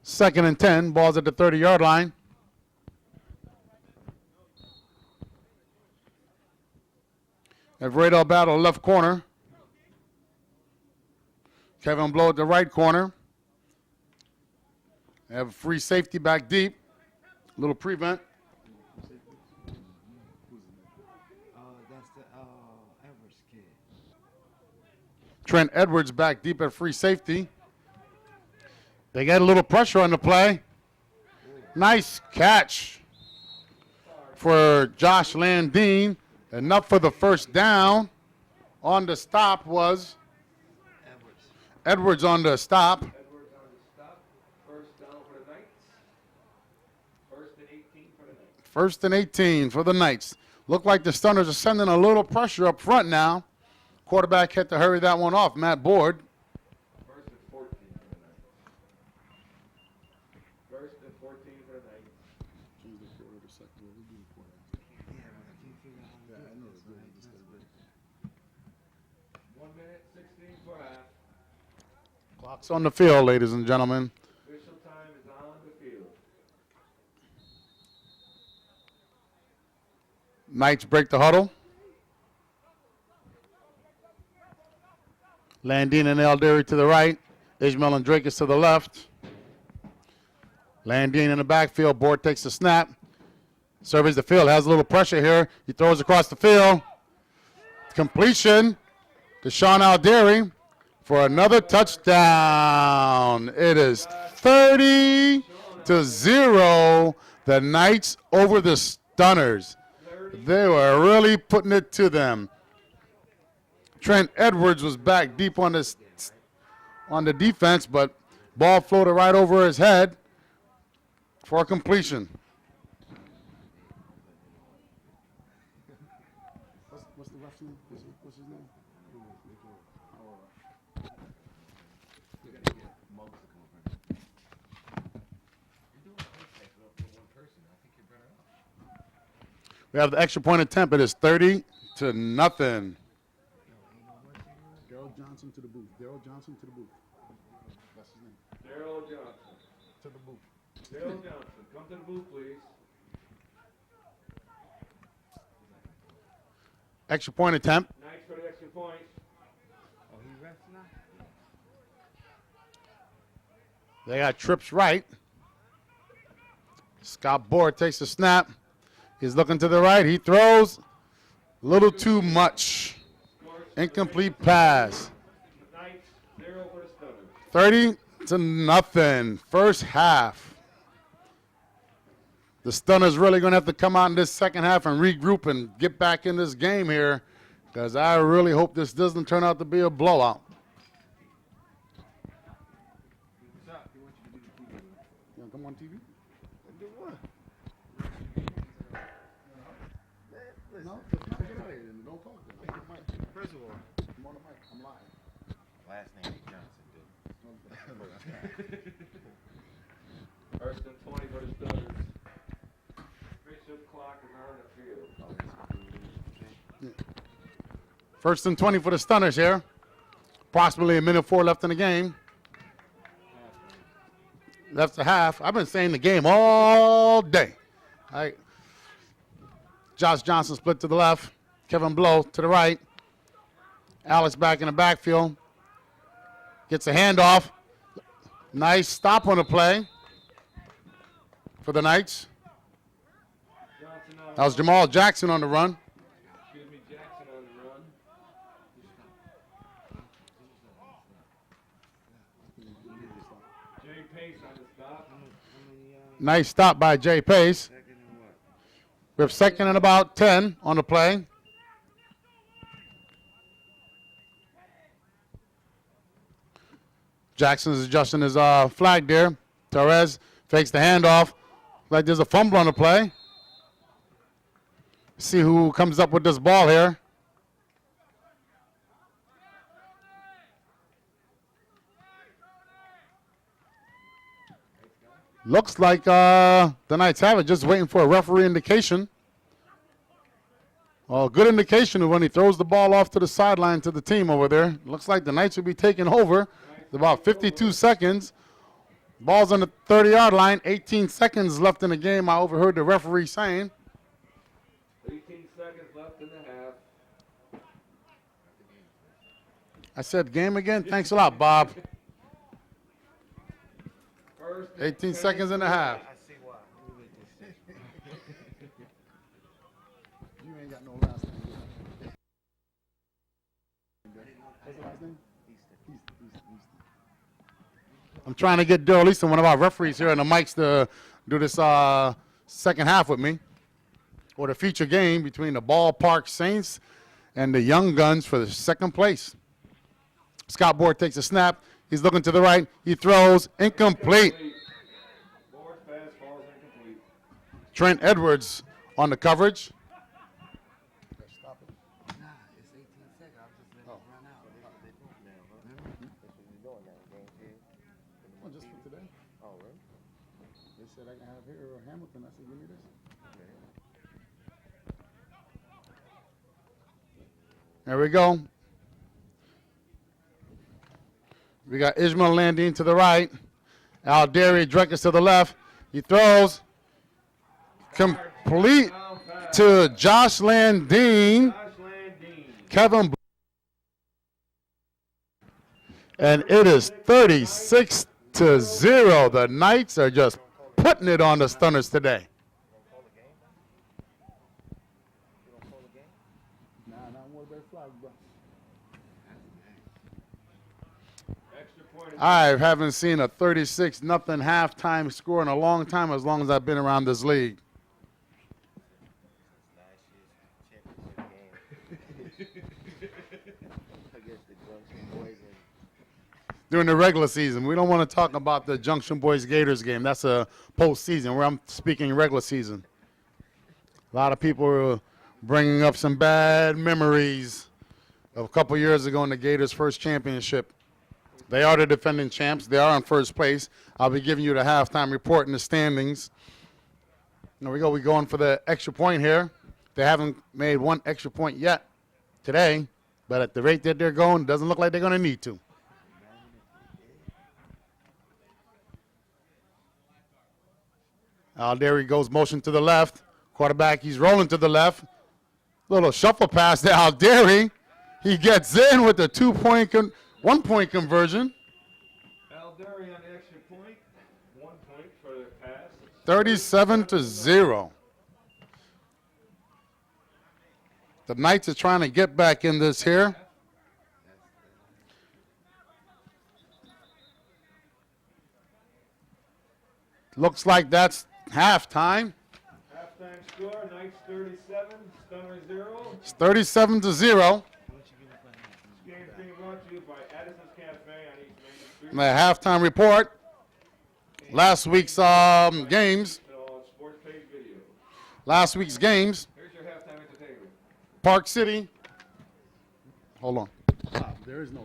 Second and 10. Ball's at the 30-yard line. Have radar battle left corner. Kevin Blow at the right corner. Have a free safety back deep. Little prevent. That's the Edwards kid. Trent Edwards back deep at free safety. They get a little pressure on the play. Nice catch for Josh Landine. Enough for the first down. On the stop was Edwards on the stop. Edwards on the stop. First down for the Knights. First and 18 for the Knights. First and 18 for the Knights. Look like the Stunners are sending a little pressure up front now. Quarterback had to hurry that one off. Matt Board. First and 14 for the Knights. First and 14 for the Knights. Yeah, but I can't figure out how to do it. So that's good. 1 minute, 16 for half. Clock's on the field, ladies and gentlemen. Official time is on the field. Knights break the huddle. Landine and Elderi to the right. Ishmael and Drake is to the left. Landine in the backfield. Board takes the snap. Surveys the field. Has a little pressure here. He throws across the field. Completion to Sean Alderi for another touchdown. It is 30-0. The Knights over the Stunners. They were really putting it to them. Trent Edwards was back deep on the defense, but ball floated right over his head for a completion. What's the ref's name? What's his name? We have the extra point attempt. It is 30-0. Daryl Johnson to the booth. Daryl Johnson to the booth. That's his name. Daryl Johnson. To the booth. Daryl Johnson, come to the booth, please. Extra point attempt. Knights for the extra point. Oh, he refs now? They got trips right. Scott Board takes the snap. He's looking to the right. He throws. A little too much. Incomplete pass. Knights, 0 for the Stunners. 30-0. First half. The Stunners really going to have to come out in this second half and regroup and get back in this game here, because I really hope this doesn't turn out to be a blowout. You want to come on TV? Do what? No, don't talk. First of all, I'm on the mic. I'm live. last name is Johnson, dude. First and 20 for the Stunners. Official clock is on the field. First and 20 for the Stunners here. Approximately 1:04 left in the game. Left the half. I've been saying the game all day. All right. Josh Johnson split to the left. Kevin Blow to the right. Alex back in the backfield. Gets a handoff. Nice stop on the play for the Knights. Johnson That was Jamal Jackson on the run. Jackson on the run. Pace on the stop. Nice stop by Jay Pace. Second and what? We have second and about 10 on the play. Jackson's adjusting his flag there. Torres fakes the handoff. Like there's a fumble on the play. See who comes up with this ball here. Looks like the Knights have it, just waiting for a referee indication. Well, good indication of when he throws the ball off to the sideline to the team over there. Looks like the Knights will be taking over. It's about 52 seconds. Ball's on the 30-yard line. 18 seconds left in the game. I overheard the referee saying. 18 seconds left in the half. I said game again? Thanks a lot, Bob. First 18 seconds and a half. I see why. Let me make this shit. You ain't got no last name. What's the last name? I'm trying to get Daryl Easton, one of our referees here on the mics, to do this second half with me. Or the feature game between the Ballpark Saints and the Young Guns for the second place. Scott Board takes a snap. He's looking to the right. He throws. Incomplete. Board's pass falls incomplete. Trent Edwards on the coverage. Nah, it's 18 seconds. I'm just letting it run out. They broke now, huh? That's what you're doing now, game two. Just for today. Oh, really? They said I can have here or Hamilton. I said, give me this. There we go. We got Ishmael Landine to the right. Aldari Dreckers to the left. He throws. Complete to Josh Landine. Josh Landine. Kevin. And it is 36-0. The Knights are just putting it on the Stunners today. Extra point. I haven't seen a 36-0 halftime score in a long time, as long as I've been around this league. Last year's championship game. Against the Junction Boys and During the regular season, we don't want to talk about the Junction Boys Gators game. That's a postseason, where I'm speaking regular season. A lot of people are bringing up some bad memories of a couple years ago in the Gators' first championship. They are the defending champs. They are in first place. I'll be giving you the halftime report and the standings. There we go. We're going for the extra point here. They haven't made one extra point yet today, but at the rate that they're going, it doesn't look like they're going to need to. Aldari goes motion to the left. Quarterback, he's rolling to the left. Little shuffle pass to Aldari. He gets in with the 1-point conversion. Aldari on the extra point. 1 point for the pass. 37-0. The Knights are trying to get back in this here. Looks like that's halftime. Halftime score, Knights 37, Stunner 0. It's 37-0. This game being brought to you by Addison's Cafe on East Main Street. The halftime report. Last week's games. On Sports Page Video. Last week's games. Here's your halftime entertainment. Park City. Hold on. There is no.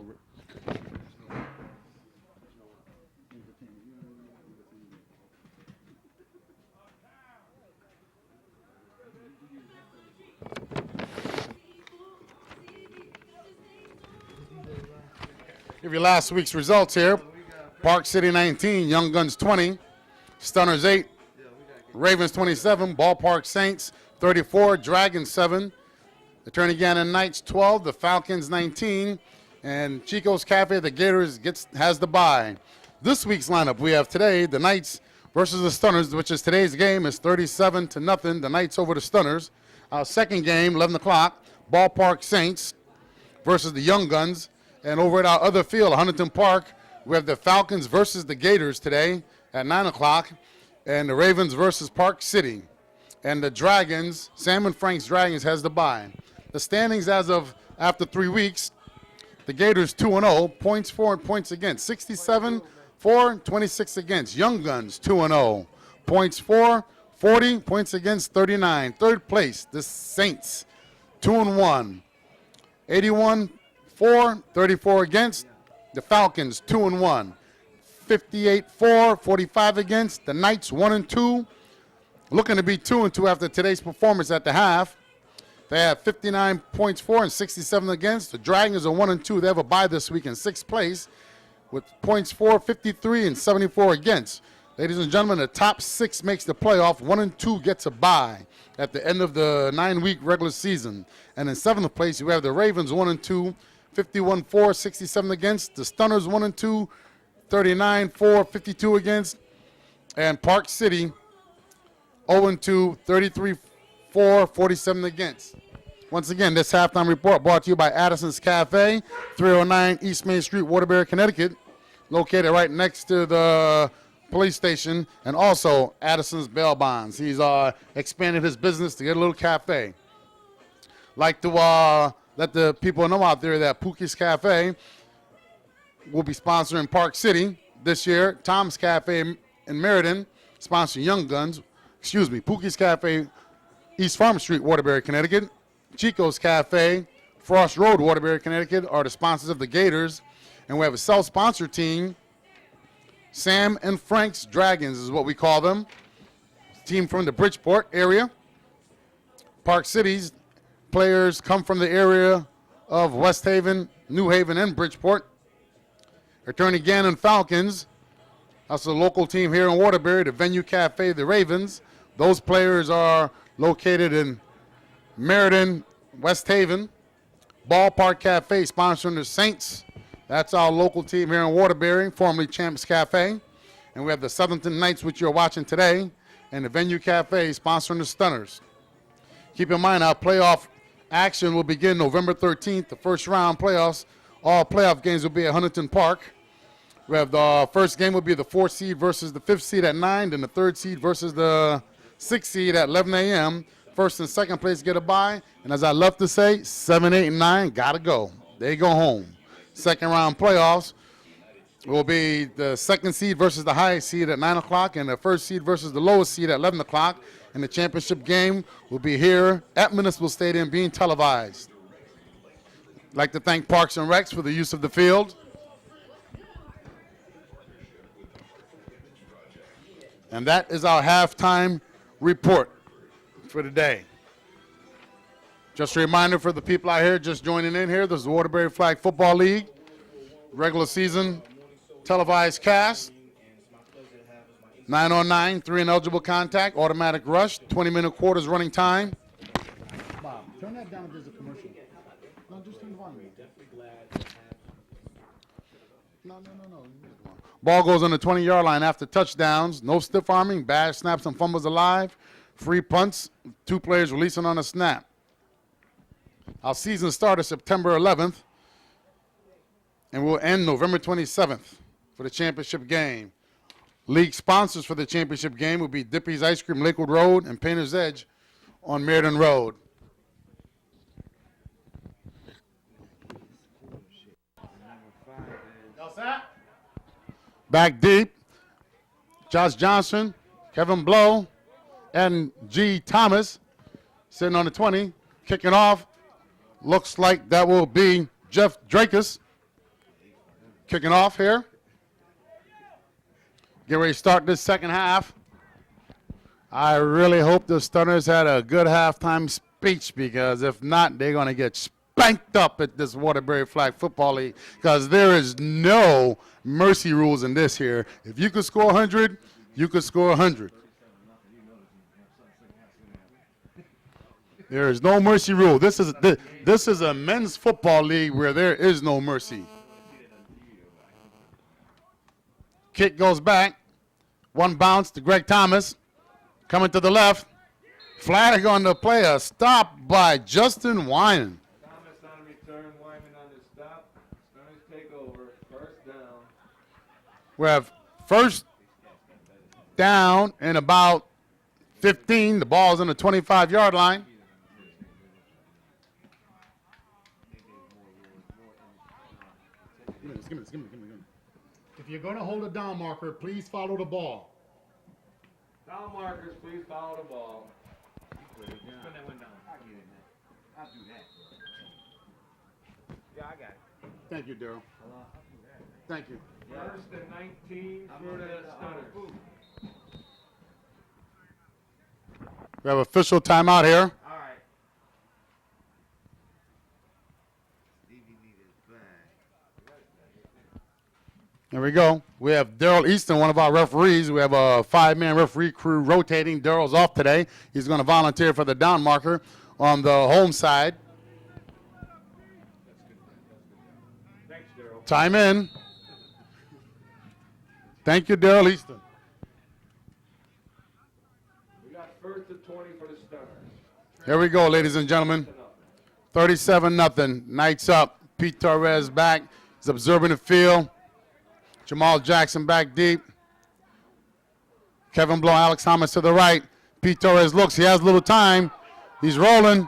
Give you last week's results here. Park City 19, Young Guns 20, Stunners 8, Ravens 27, Ballpark Saints 34, Dragons 7, the Attorney Gannon Knights 12, the Falcons 19, and Chico's Cafe, the Gators has the bye. This week's lineup we have today, the Knights versus the Stunners, which is today's game, is 37-0, the Knights over the Stunners. Our second game, 11 o'clock, Ballpark Saints versus the Young Guns. And over at our other field, Huntington Park, We have the Falcons versus the Gators today at 9 o'clock, and the Ravens versus Park City. And the Dragons, Sam and Frank's Dragons has the bye. The standings as of after 3 weeks, the Gators 2-0, points for and points against, 67 for, 26 against. Young Guns 2-0, points for, 40, points against, 39. Third place, the Saints 2-1, 81 for, 34 against. The Falcons 2-1, 58 for, 45 against. The Knights 1-2, looking to be 2-2 after today's performance at the half. They have 59 points for and 67 against. The Dragons are 1-2. They have a bye this week in sixth place with points for, 53 and 74 against. Ladies and gentlemen, the top 6 makes the playoff. 1-2 gets a bye at the end of the 9-week regular season. And in seventh place, we have the Ravens 1-2, 51 for, 67 against. The Stunners 1-2, 39 for, 52 against. And Park City 0-2, 33 for, 47 against. Once again, this halftime report brought to you by Addison's Cafe, 309 East Main Street, Waterbury, Connecticut, located right next to the police station, and also Addison's Bail Bonds. He's expanded his business to get a little cafe. Like to let the people know out there that Pookie's Cafe will be sponsoring Park City this year. Tom's Cafe in Meriden sponsoring Young Guns. Pookie's Cafe, East Farm Street, Waterbury, Connecticut. Chico's Cafe, Frost Road, Waterbury, Connecticut, are the sponsors of the Gators. And we have a self-sponsor team. Sam and Frank's Dragons is what we call them. Team from the Bridgeport area. Park City's players come from the area of West Haven, New Haven, and Bridgeport. Attorney Gannon Falcons, that's a local team here in Waterbury. The Venue Cafe, the Ravens. Those players are located in Meriden, West Haven. Ballpark Cafe sponsoring the Saints. That's our local team here in Waterbury, formerly Champs Cafe. And we have the Southington Knights, which you're watching today, and the Venue Cafe sponsoring the Stunners. Keep in mind our playoff action will begin November 13th, the first round playoffs. All playoff games will be at Huntington Park. We have the first game will be the 4th seed versus the 5th seed at 9, then the 3rd seed versus the 6th seed at 11 a.m. First and second place get a bye. And as I love to say, 7, 8, and 9 got to go. They go home. Second round playoffs will be the 2nd seed versus the highest seed at 9 o'clock and the 1st seed versus the lowest seed at 11 o'clock. And the championship game will be here at Municipal Stadium being televised. I'd like to thank Parks and Recs for the use of the field. And that is our halftime report for today. Just a reminder for the people out here just joining in here, this is the Waterbury Flag Football League, regular season televised cast. 9-on-9, 3 ineligible contact, automatic rush, 20-minute quarters running time. Bob, turn that down if there's a commercial. No, just turn the volume. No. Ball goes on the 20-yard line after touchdowns. No stiff arming, bad snaps and fumbles alive. Free punts, 2 players releasing on a snap. Our season started September 11th, and will end November 27th for the championship game. League sponsors for the championship game will be Dippy's Ice Cream, Lakewood Road, and Painter's Edge on Meriden Road. Back deep, Josh Johnson, Kevin Blow, and G. Thomas sitting on the 20, kicking off. Looks like that will be Jeff Drakus kicking off here. Get ready to start this second half. I really hope the Stunners had a good halftime speech, because if not, they're going to get spanked up at this Waterbury Flag Football League, because there is no mercy rules in this here. If you could score 100, you could score 100. There is no mercy rule. This is a men's football league where there is no mercy. Kick goes back. One bounce to Greg Thomas. Coming to the left. Flag on the play. A stop by Justin Wyman. Thomas on a return, Wyman on the stop. Stunners take over. First down. We have first down and about 15. The ball's on the 25-yard line. Give me this. If you're going to hold a down marker, please follow the ball. Down markers, please follow the ball. Put that one down. I'll get in there. I'll do that. Yeah, I got it. Thank you, Daryl. Thank you. First and 19 for the Stunners. We have official timeout here. All right. Stevie needed his bag. There we go. We have Daryl Easton, one of our referees. We have a 5-man referee crew rotating. Daryl's off today. He's going to volunteer for the down marker on the home side. Thanks, Daryl. Time in. Thank you, Daryl Easton. We got first and 20 for the Stunners. Here we go, ladies and gentlemen. 37-0. Knights up. Pete Torres back. He's observing the field. Jamal Jackson back deep. Kevin Blow, Alex Thomas to the right. Pete Torres looks. He has a little time. He's rolling.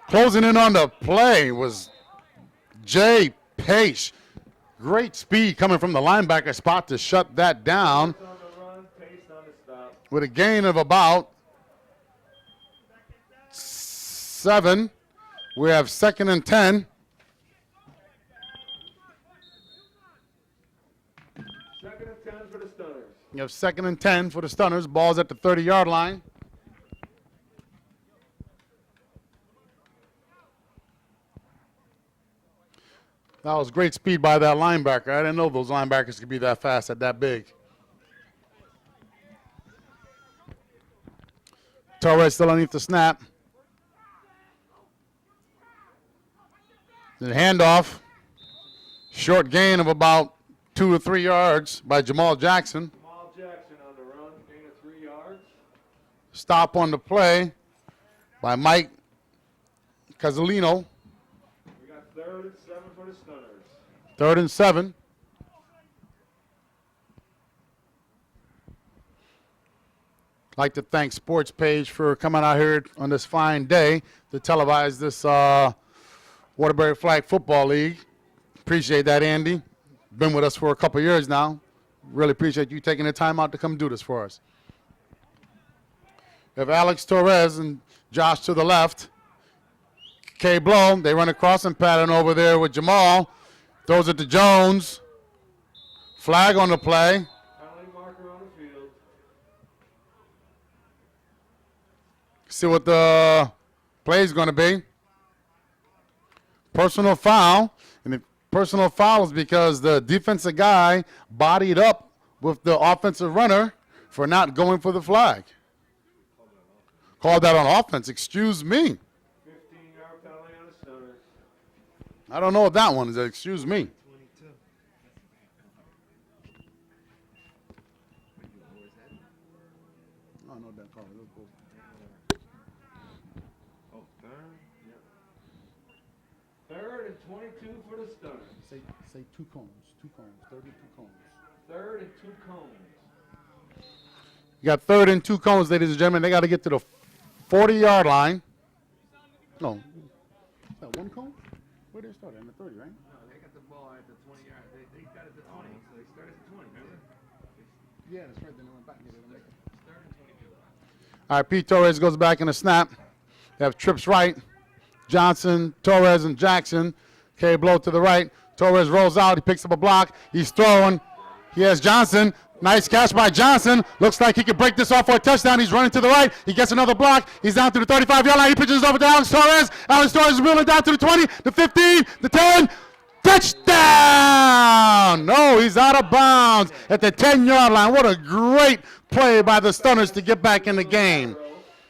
Closing in on the play was Jay Pace. Great speed coming from the linebacker spot to shut that down. On the run, Pace on the stop. With a gain of about 7. We have 2nd and 10. Second and 10 for the Stunners. You have 2nd and 10 for the Stunners. Ball's at the 30-yard line. That was great speed by that linebacker. I didn't know those linebackers could be that fast at that big. Torres still underneath the snap. The handoff. Short gain of about 2 or 3 yards by Jamal Jackson. Jamal Jackson on the run, gain of 3 yards. Stop on the play by Mike Casalino. We got 3rd and 7 for the Stunners. 3rd and 7. I'd like to thank Sports Page for coming out here on this fine day to televise this Waterbury Flag Football League. Appreciate that, Andy. Been with us for a couple years now. Really appreciate you taking the time out to come do this for us. We have Alex Torres and Josh to the left. K. Blow, they run a crossing pattern over there with Jamal. Throws it to Jones. Flag on the play. Penalty marker on the field. See what the play is going to be. Personal foul. And the personal foul is because the defensive guy bodied up with the offensive runner for not going for the flag. Called that on offense. Excuse me. 15-yard penalty on the Stunners. I don't know what that one is. Excuse me. I don't know what that call is. Oh, third? Yep. 3rd and 22 for the Stunners. Say 2 cones. 2 cones. 32 cones. 3rd and 2 cones. You got 3rd and 2 cones, ladies and gentlemen. They got to get to the 40-yard line. No. Is that 1 cone? Where did they start? In the 30, right? No, they got the ball at the 20 yard. They got it at the 20, so they started at the 20, remember? Yeah, that's right. Then they went back and did it. All right, Pete Torres goes back in the snap. They have trips right. Johnson, Torres, and Jackson. K. Blow to the right. Torres rolls out. He picks up a block. He's throwing. He has Johnson. Nice catch by Johnson. Looks like he could break this off for a touchdown. He's running to the right. He gets another block. He's down to the 35-yard line. He pitches over to Alex Torres. Alex Torres is wheeling down to the 20, the 15, the 10. Touchdown! No, he's out of bounds at the 10-yard line. What a great play by the Stunners to get back in the game.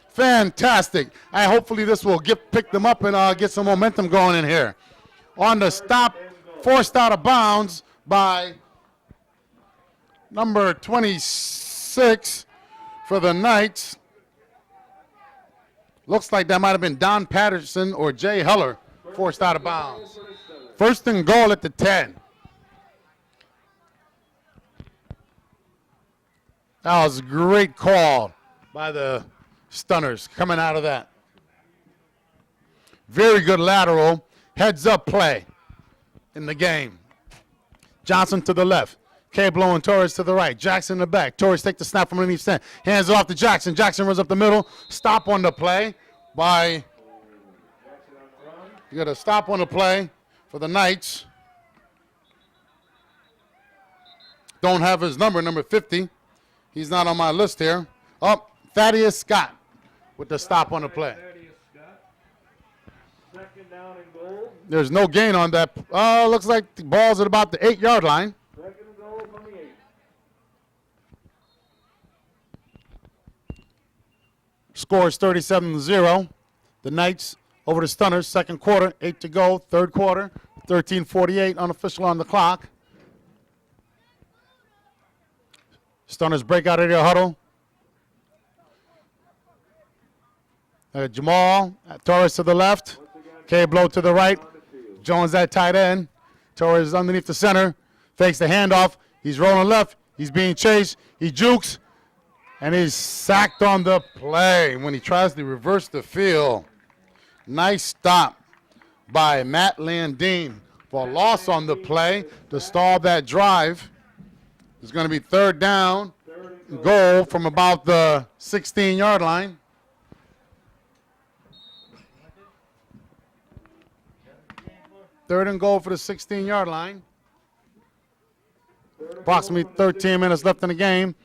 Fantastic. Hopefully this will pick them up and get some momentum going in here. On the stop, forced out of bounds by number 26 for the Knights. Looks like that might have been Don Patterson or Jay Heller forced out of bounds. 1st and goal at the 10. That was a great call by the Stunners coming out of that. Very good lateral, heads-up play in the game. Johnson to the left. Cablo and Torres to the right. Jackson in the back. Torres take the snap from underneath stand. Hands off to Jackson. Jackson runs up the middle. Stop on the play by... You got a stop on the play for the Knights. Don't have his number 50. He's not on my list here. Oh, Thaddeus Scott with the stop on the play. Second down and goal. There's no gain on that. Looks like the ball's at about the 8-yard line. Second and goal from the 8. Score is 37-0. The Knights over the Stunners. Second quarter, 8 to go. Third quarter, 13:48 unofficial on the clock. Stunners break out of their huddle. Jamal, Torres to the left. Cablo to the right. Jones at tight end. Torres underneath the center. Fakes the handoff. He's rolling left. He's being chased. He jukes. And he's sacked on the play when he tries to reverse the field. Nice stop by Matt Landine for a loss on the play to stall that drive. It's going to be third down, goal from about the 16-yard line. Third and goal for the 16-yard line. Approximately 13 minutes left in the game.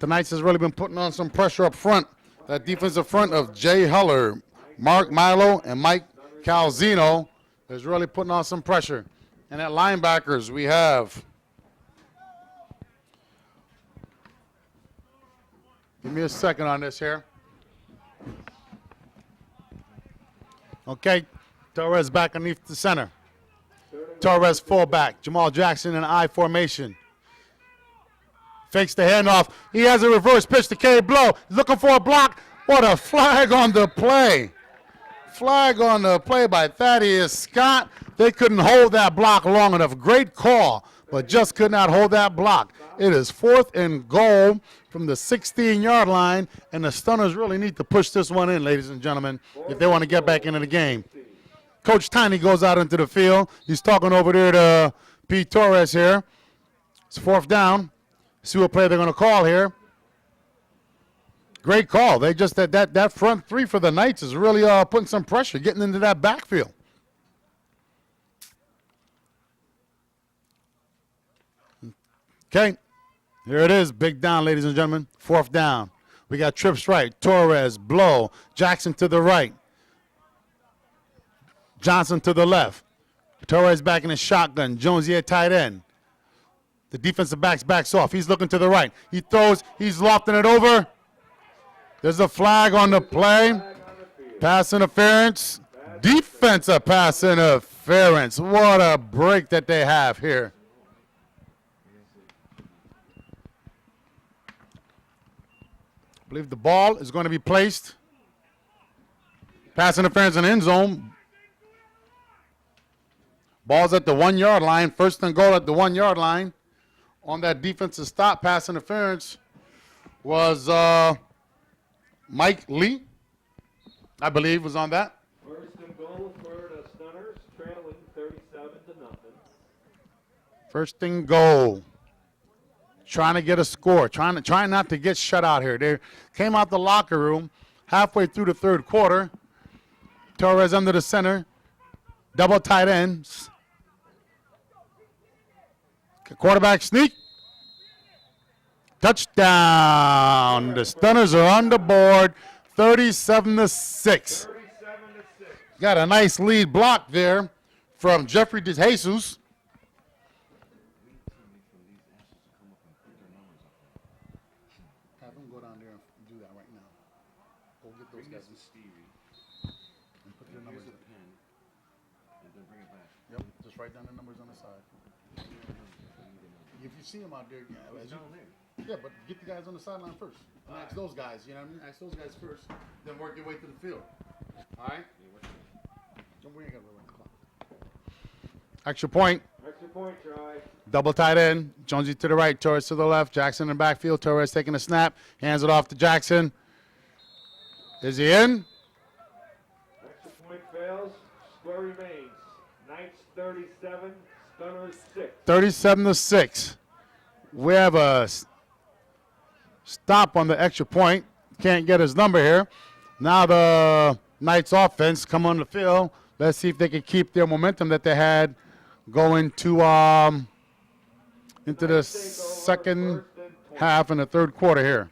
The Knights has really been putting on some pressure up front. That defensive front of Jay Heller, Mark Milo, and Mike Calzino is really putting on some pressure. And at linebackers, we have... Give me a second on this here. Okay, Torres back underneath the center. Torres fullback. Jamal Jackson in I formation. Fakes the handoff. He has a reverse pitch to Cablo. He's looking for a block. What a flag on the play. Flag on the play by Thaddeus Scott. They couldn't hold that block long enough. Great call, but just could not hold that block. It is fourth and goal from the 16-yard line, and the Stunners really need to push this one in, ladies and gentlemen, if they want to get back into the game. Coach Tiny goes out into the field. He's talking over there to Pete Torres here. It's fourth down. See what play they're going to call here. Great call. They just that front three for the Knights is really putting some pressure, getting into that backfield. Okay, here it is. Big down, ladies and gentlemen. Fourth down. We got trips right. Torres, Blow, Jackson to the right. Johnson to the left. Torres back in his shotgun. Jonesy at tight end. The defensive backs off. He's looking to the right. He throws. He's lofting it over. There's a flag on the play. Pass interference. Defensive pass interference. What a break that they have here. I believe the ball is going to be placed. Pass interference in the end zone. Ball's at the 1-yard line. First and goal at the 1-yard line. On that defensive stop, pass interference was Mike Lee, I believe, was on that. First and goal for the Stunners, trailing 37-0. First and goal. Trying to get a score. Trying not to get shut out here. They came out the locker room halfway through the third quarter. Torres under the center. Double tight ends. Quarterback sneak. Touchdown. The Stunners are on the board, 37-6. Got a nice lead block there from Jeffrey DeJesus. Have him go down there and do that right now. Go get those guys. And put their numbers in. Yep, just write down the numbers on the side. If you see them out there, yeah, but get the guys on the sideline first. And ask those guys, you know what I mean? Ask those guys first, then work your way to the field. All right? We ain't got to run the clock. Extra point. Extra point try. Double tight end. Jonesy to the right, Torres to the left. Jackson in the backfield. Torres taking a snap. Hands it off to Jackson. Is he in? Extra point fails. Square remains. Knights 37, Stunners 6. 37-6. We have a stop on the extra point. Can't get his number here. Now the Knights offense come on the field. Let's see if they can keep their momentum that they had going to into the second half and the third quarter here.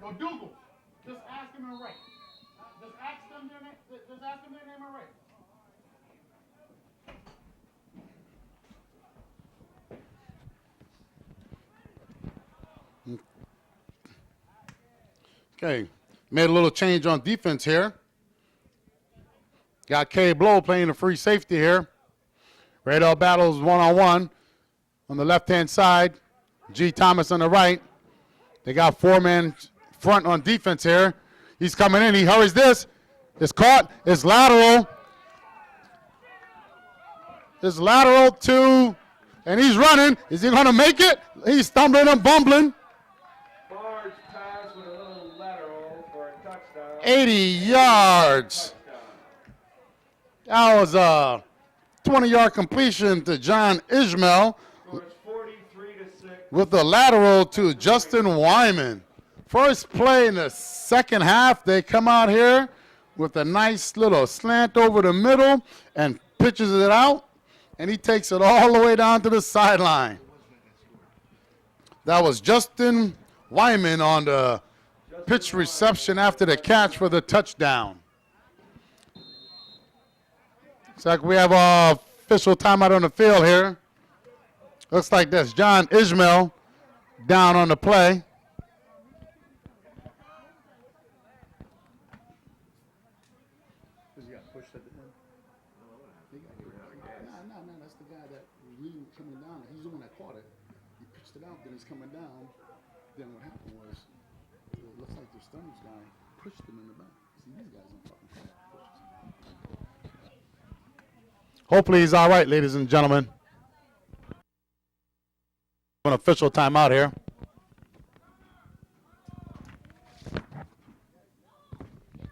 Yo, Dougal, just ask him to right. Just ask them their name. Just ask them their name all right. Okay, made a little change on defense here. Got K. Blow playing the free safety here. Radar battles one-on-one on the left-hand side. G. Thomas on the right. They got four-man front on defense here. He's coming in. He hurries this. It's caught. It's lateral. It's lateral to, and he's running. Is he going to make it? He's stumbling and bumbling. Bard's pass with a little lateral for a touchdown. 80 yards. That was a 20-yard completion to John Ishmael Scores 43-6. with the lateral to Justin Wyman. First play in the second half, they come out here with a nice little slant over the middle and pitches it out, and he takes it all the way down to the sideline. That was Justin Wyman on the pitch reception after the catch for the touchdown. Looks like we have a official timeout on the field here. Looks like that's John Ishmael down on the play. No, that's the guy that was leading coming down. He's the one that caught it. He pitched it out, then he's coming down. Then what happened was, it looks like the Stunnaz guy pushed him in the back. See, these guys don't fucking push. Hopefully he's all right, ladies and gentlemen. An official timeout here.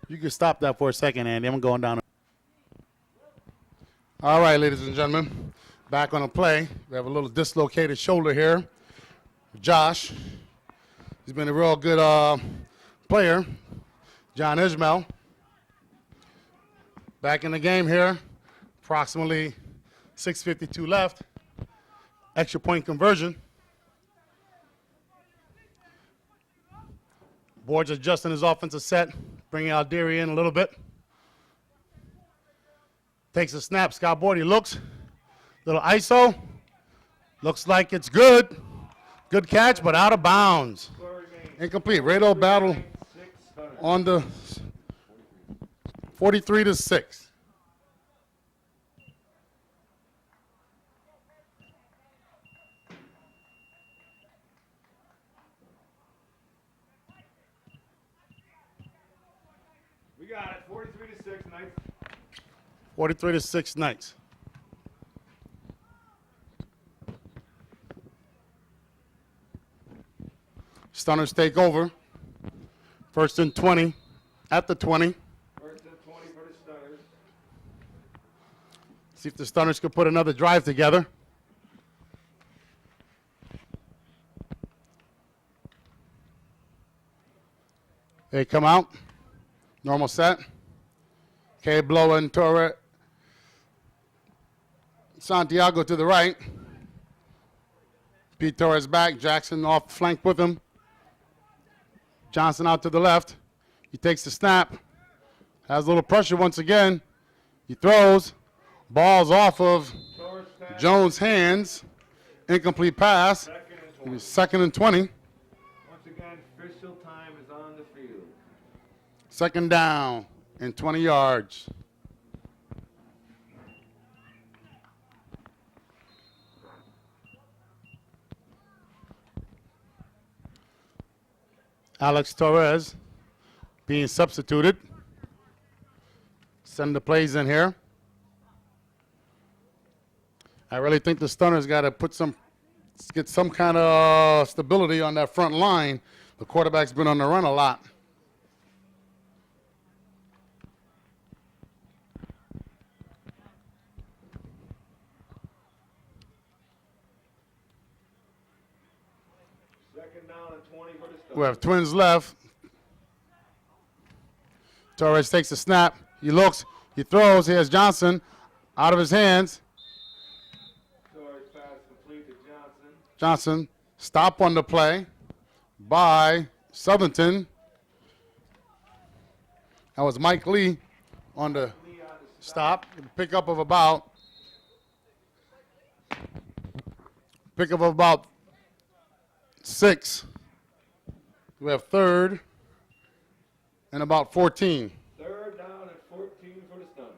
You can stop that for a second, Andy. I'm going down. All right, ladies and gentlemen, back on the play. We have a little dislocated shoulder here. Josh, he's been a real good player. John Ishmael, back in the game here. Approximately 6:52 left. Extra point conversion. Board's adjusting his offensive set, bringing Alderi in a little bit. Takes a snap. Scott Board, he looks. Little ISO. Looks like it's good. Good catch, but out of bounds. Incomplete. Radar battle on the 43-6. We got it. 43-6, Knights. 43-6 Knights. Stunners take over. First and 20 at the 20. First and 20 for the Stunners. See if the Stunners could put another drive together. They come out. Normal set. K. Blow and Torre. Santiago to the right. Pete Torres back. Jackson off flank with him. Johnson out to the left. He takes the snap. Has a little pressure once again. He throws. Ball's off of Jones' hands. Incomplete pass. Second and 20. Once again, official time is on the field. Second down and 20 yards. Alex Torres being substituted. Send the plays in here. I really think the Stunners got to get some kind of stability on that front line. The quarterback's been on the run a lot. Second down and 20 for the Stunners. We have Twins left. Torres takes the snap. He looks. He throws. He has Johnson out of his hands. Torres pass complete to Johnson. Johnson, stop on the play by Southington. That was Mike Lee on the Lee on the stop. Pickup of about 6. We have third and about 14. Third down and 14 for the Stunners.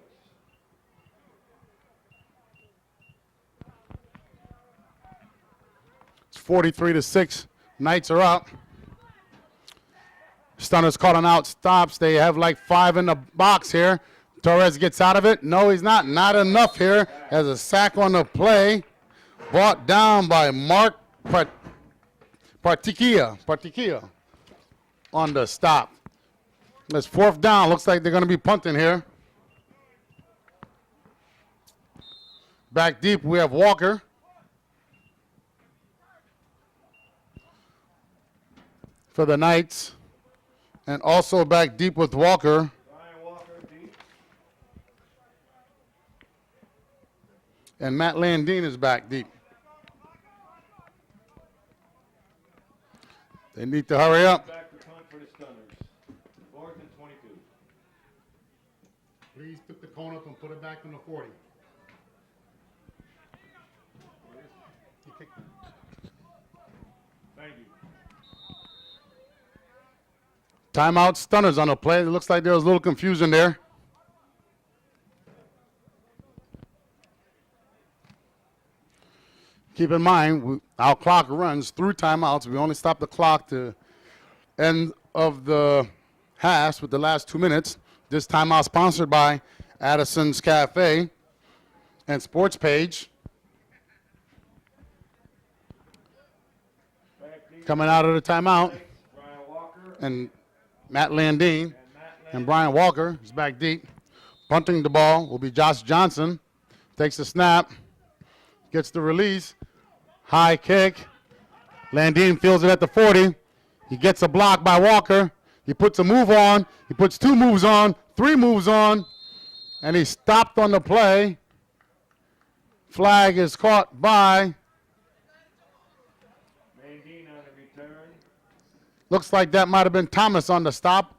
It's 43-6. Knights are up. Stunners calling out stops. They have like 5 in the box here. Torres gets out of it. No, he's not. Not enough here. Has a sack on the play. Brought down by Mark Partikia on the stop. It's 4th down. Looks like they're going to be punting here. Back deep, we have Walker. For the Knights. And also back deep with Walker. Brian Walker deep. And Matt Landine is back deep. They need to hurry up. Back to punt for the Stunners. 4th and 22. Please pick the cone up and put it back on the 40. Thank you. Timeout, Stunners on the play. It looks like there was a little confusion there. Keep in mind, our clock runs through timeouts. We only stop the clock to end of the half with the last 2 minutes. This timeout sponsored by Addison's Cafe and Sports Page. Coming out of the timeout, Brian Walker and Matt Landine and Brian Walker is back deep. Punting the ball will be Josh Johnson. Takes the snap, gets the release, high kick. Landine fields it at the 40. He gets a block by Walker. He puts a move on. He puts 2 moves on, 3 moves on, and he stopped on the play. Flag is caught by, Landine on the return. looks like that might have been Thomas on the stop.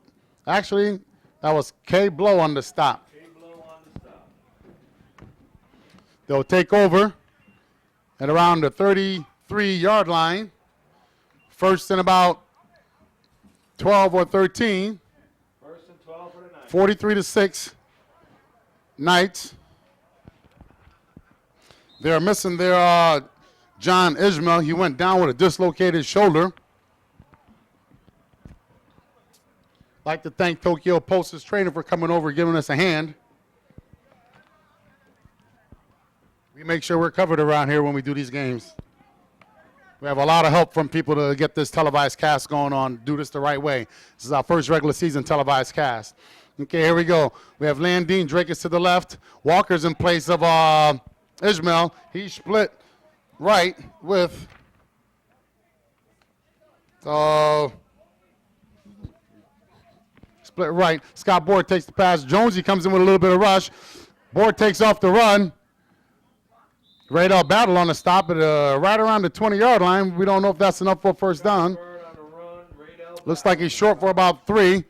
Actually, that was Kay Blow on the stop. K-Blow on the stop. They'll take over at around the 33-yard line. First and about 12 or 13. 1st and 12 for the Knights. 43-6. Knights. They're missing their John Ishmael. He went down with a dislocated shoulder. Like to thank Tokyo Post's trainer for coming over and giving us a hand. We make sure we're covered around here when we do these games. We have a lot of help from people to get this televised cast going on, do this the right way. This is our first regular season televised cast. Okay, here we go. We have Landine. Drake is to the left. Walker's in place of Ishmael. He split right with split right. Scott Board takes the pass. Jonesy comes in with a little bit of rush. Board takes off the run. Radar battle on the stop at right around the 20-yard line. We don't know if that's enough for a first down. Bird on the run. Radell Looks like he's short for about 3.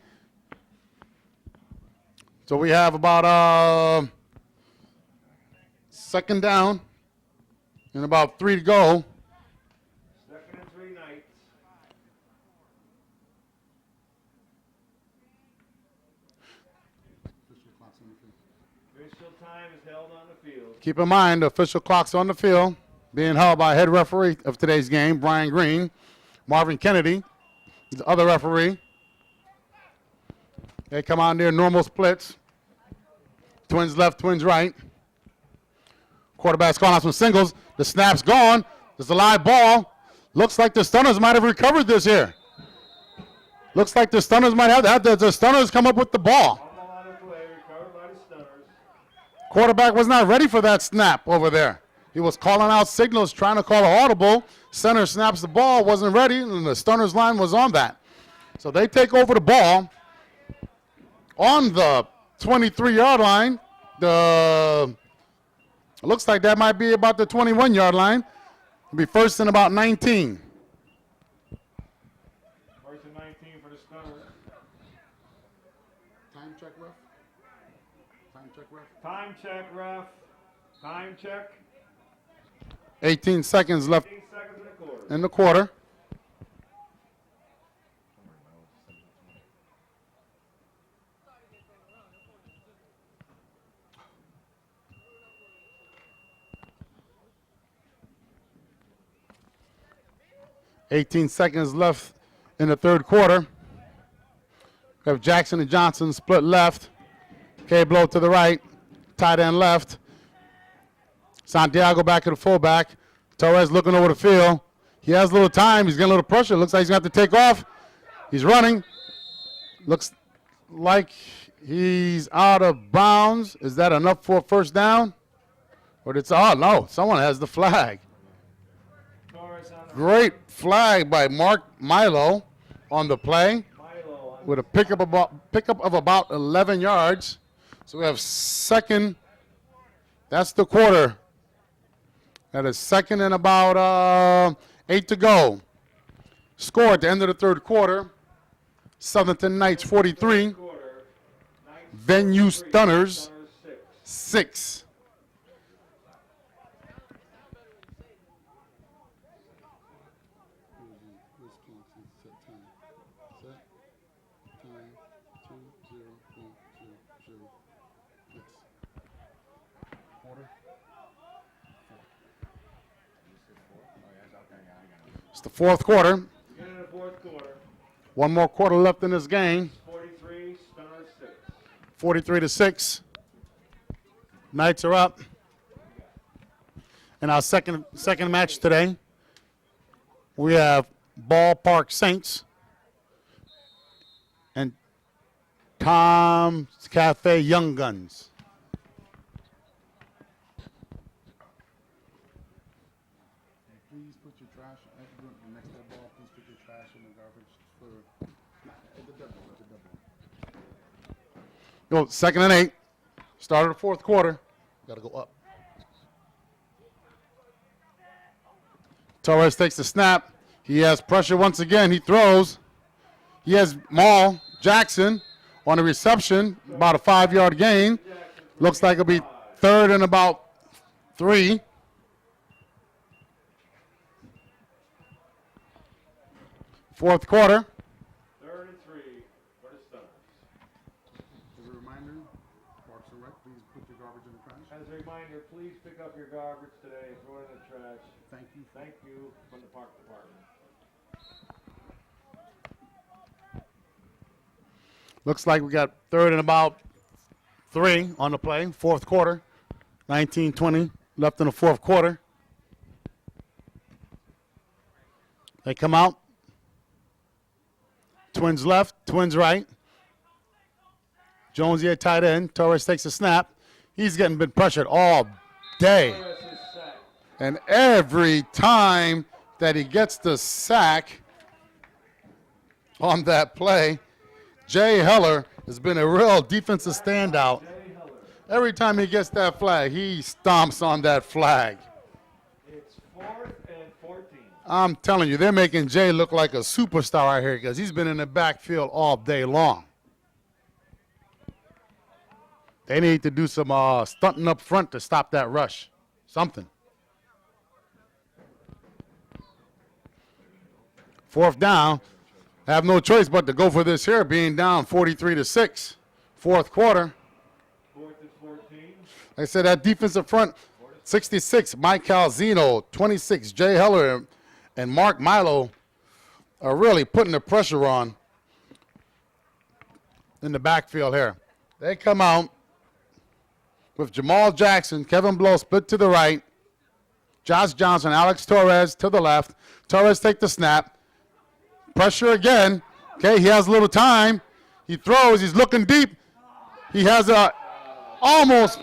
So we have about second down and about 3 to go. 2nd and 3 Knights. Official time is held on the field. Keep in mind, the official clock's on the field, being held by head referee of today's game, Brian Green. Marvin Kennedy, the other referee. They come on there, normal splits. Twins left, twins right. Quarterback's calling out some singles. The snap's gone. There's a live ball. Looks like the Stunners might have recovered this here. Looks like the Stunners might have that. The Stunners come up with the ball. Quarterback was not ready for that snap over there. He was calling out signals, trying to call an audible. Center snaps the ball, wasn't ready, and the Stunners line was on that. So they take over the ball on the 23-yard line. It looks like that might be about the 21-yard line. It'll be first and about 19. First and 19 for the Stunners. Time check, ref. Time check, ref. Time check, ref. Time check. 18 seconds left 18 seconds in the quarter. in the quarter. $18 seconds left in the third quarter. We have Jackson and Johnson split left. K-Blow to the right. Tight end left. Santiago back to the fullback. Torres looking over the field. He has a little time. He's getting a little pressure. Looks like he's going to have to take off. He's running. Looks like he's out of bounds. Is that enough for a first down? Or it's, oh, no. Someone has the flag. Great flag by Mark Milo on the play with a pickup of about 11 yards. So we have second. That's the quarter. That is second and about 8 to go. Score at the end of the third quarter. Southington Knights 43. Venue Stunners 6. It's the fourth quarter. Beginning of the fourth quarter. One more quarter left in this game. 43, Stunners 6. 43 to 6. Knights are up. In our second match today, we have Ballpark Saints and Tom's Cafe Young Guns. Please put your trash next to the ball. Please put your trash in the garbage for Go, second and 8. Start of the fourth quarter. Got to go up. Torres takes the snap. He has pressure once again. He throws. He has Maul Jackson on the reception, about a 5-yard gain. Looks like it'll be third and about 3. Fourth quarter. 3rd and 3 for the Stunners. As a reminder, Parks and Rec, please put your garbage in the trash. As a reminder, please pick up your garbage today and throw it in the trash. Thank you. Thank you from the Park Department. Looks like we got third and about 3 on the play. Fourth quarter. 19-20 left in the fourth quarter. They come out. Twins left, Twins right. Jonesy at tight end. Torres takes a snap. He's getting been pressured all day. Torres is sacked. And every time that he gets the sack on that play, Jay Heller has been a real defensive standout. Jay Heller. Every time he gets that flag, he stomps on that flag. It's 4th and 14. I'm telling you, they're making Jay look like a superstar out here because he's been in the backfield all day long. They need to do some stunting up front to stop that rush. Something. Fourth down. Have no choice but to go for this here, being down 43 to 6. Fourth quarter. 4th and 14. Like I said, that defensive front, 66, Mike Calzino, 26, Jay Heller, and Mark Milo are really putting the pressure on in the backfield here. They come out. with Jamal Jackson, Kevin Blow split to the right, Josh Johnson, Alex Torres to the left. Torres take the snap. Pressure again. Okay, he has a little time. He throws. He's looking deep. He has a almost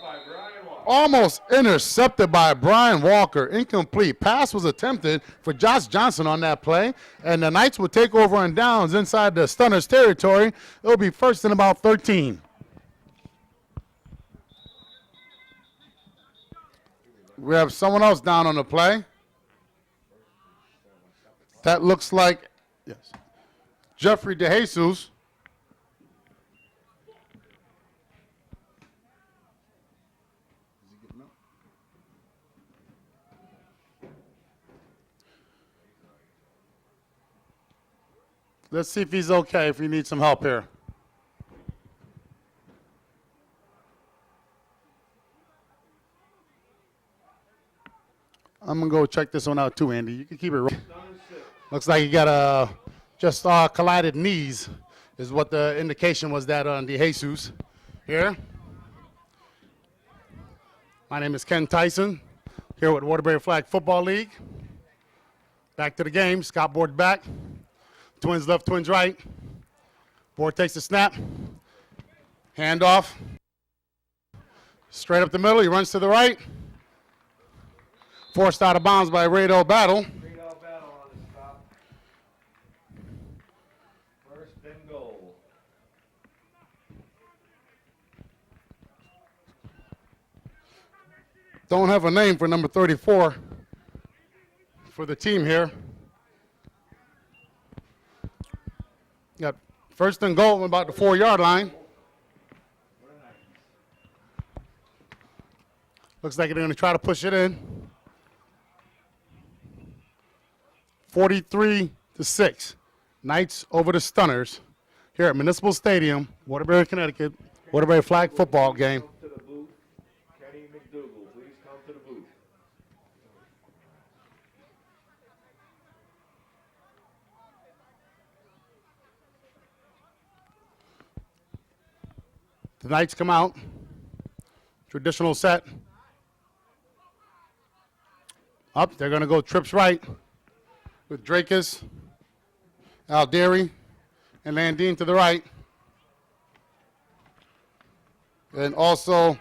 intercepted by Brian Walker. Incomplete. Pass was attempted for Josh Johnson on that play, and the Knights will take over on downs inside the Stunners territory. It'll be first and about 13. We have someone else down on the play. That looks like, yes, Jeffrey DeJesus. Let's see if he's okay, if he needs some help here. I'm going to go check this one out too, Andy. You can keep it. Looks like he got just collided knees is what the indication was that on DeJesus here. My name is Ken Tyson, here with Waterbury Flag Football League. Back to the game. Scott Board back. Twins left, Twins right. Board takes the snap. Handoff. Straight up the middle. He runs to the right. Forced out of bounds by Radel Battle. Radel Battle on the stop. First and goal. Don't have a name for number 34 for the team here. Got first and goal about the 4-yard line. Looks like they're going to try to push it in. 43-6. Knights over the Stunners here at Municipal Stadium, Waterbury, Connecticut. Waterbury Flag football game. To the booth. Kenny McDougal, please come to the booth. The Knights come out. Traditional set. Up, they're going to go trips right with Drakus, Alderi, and Landine to the right. And also,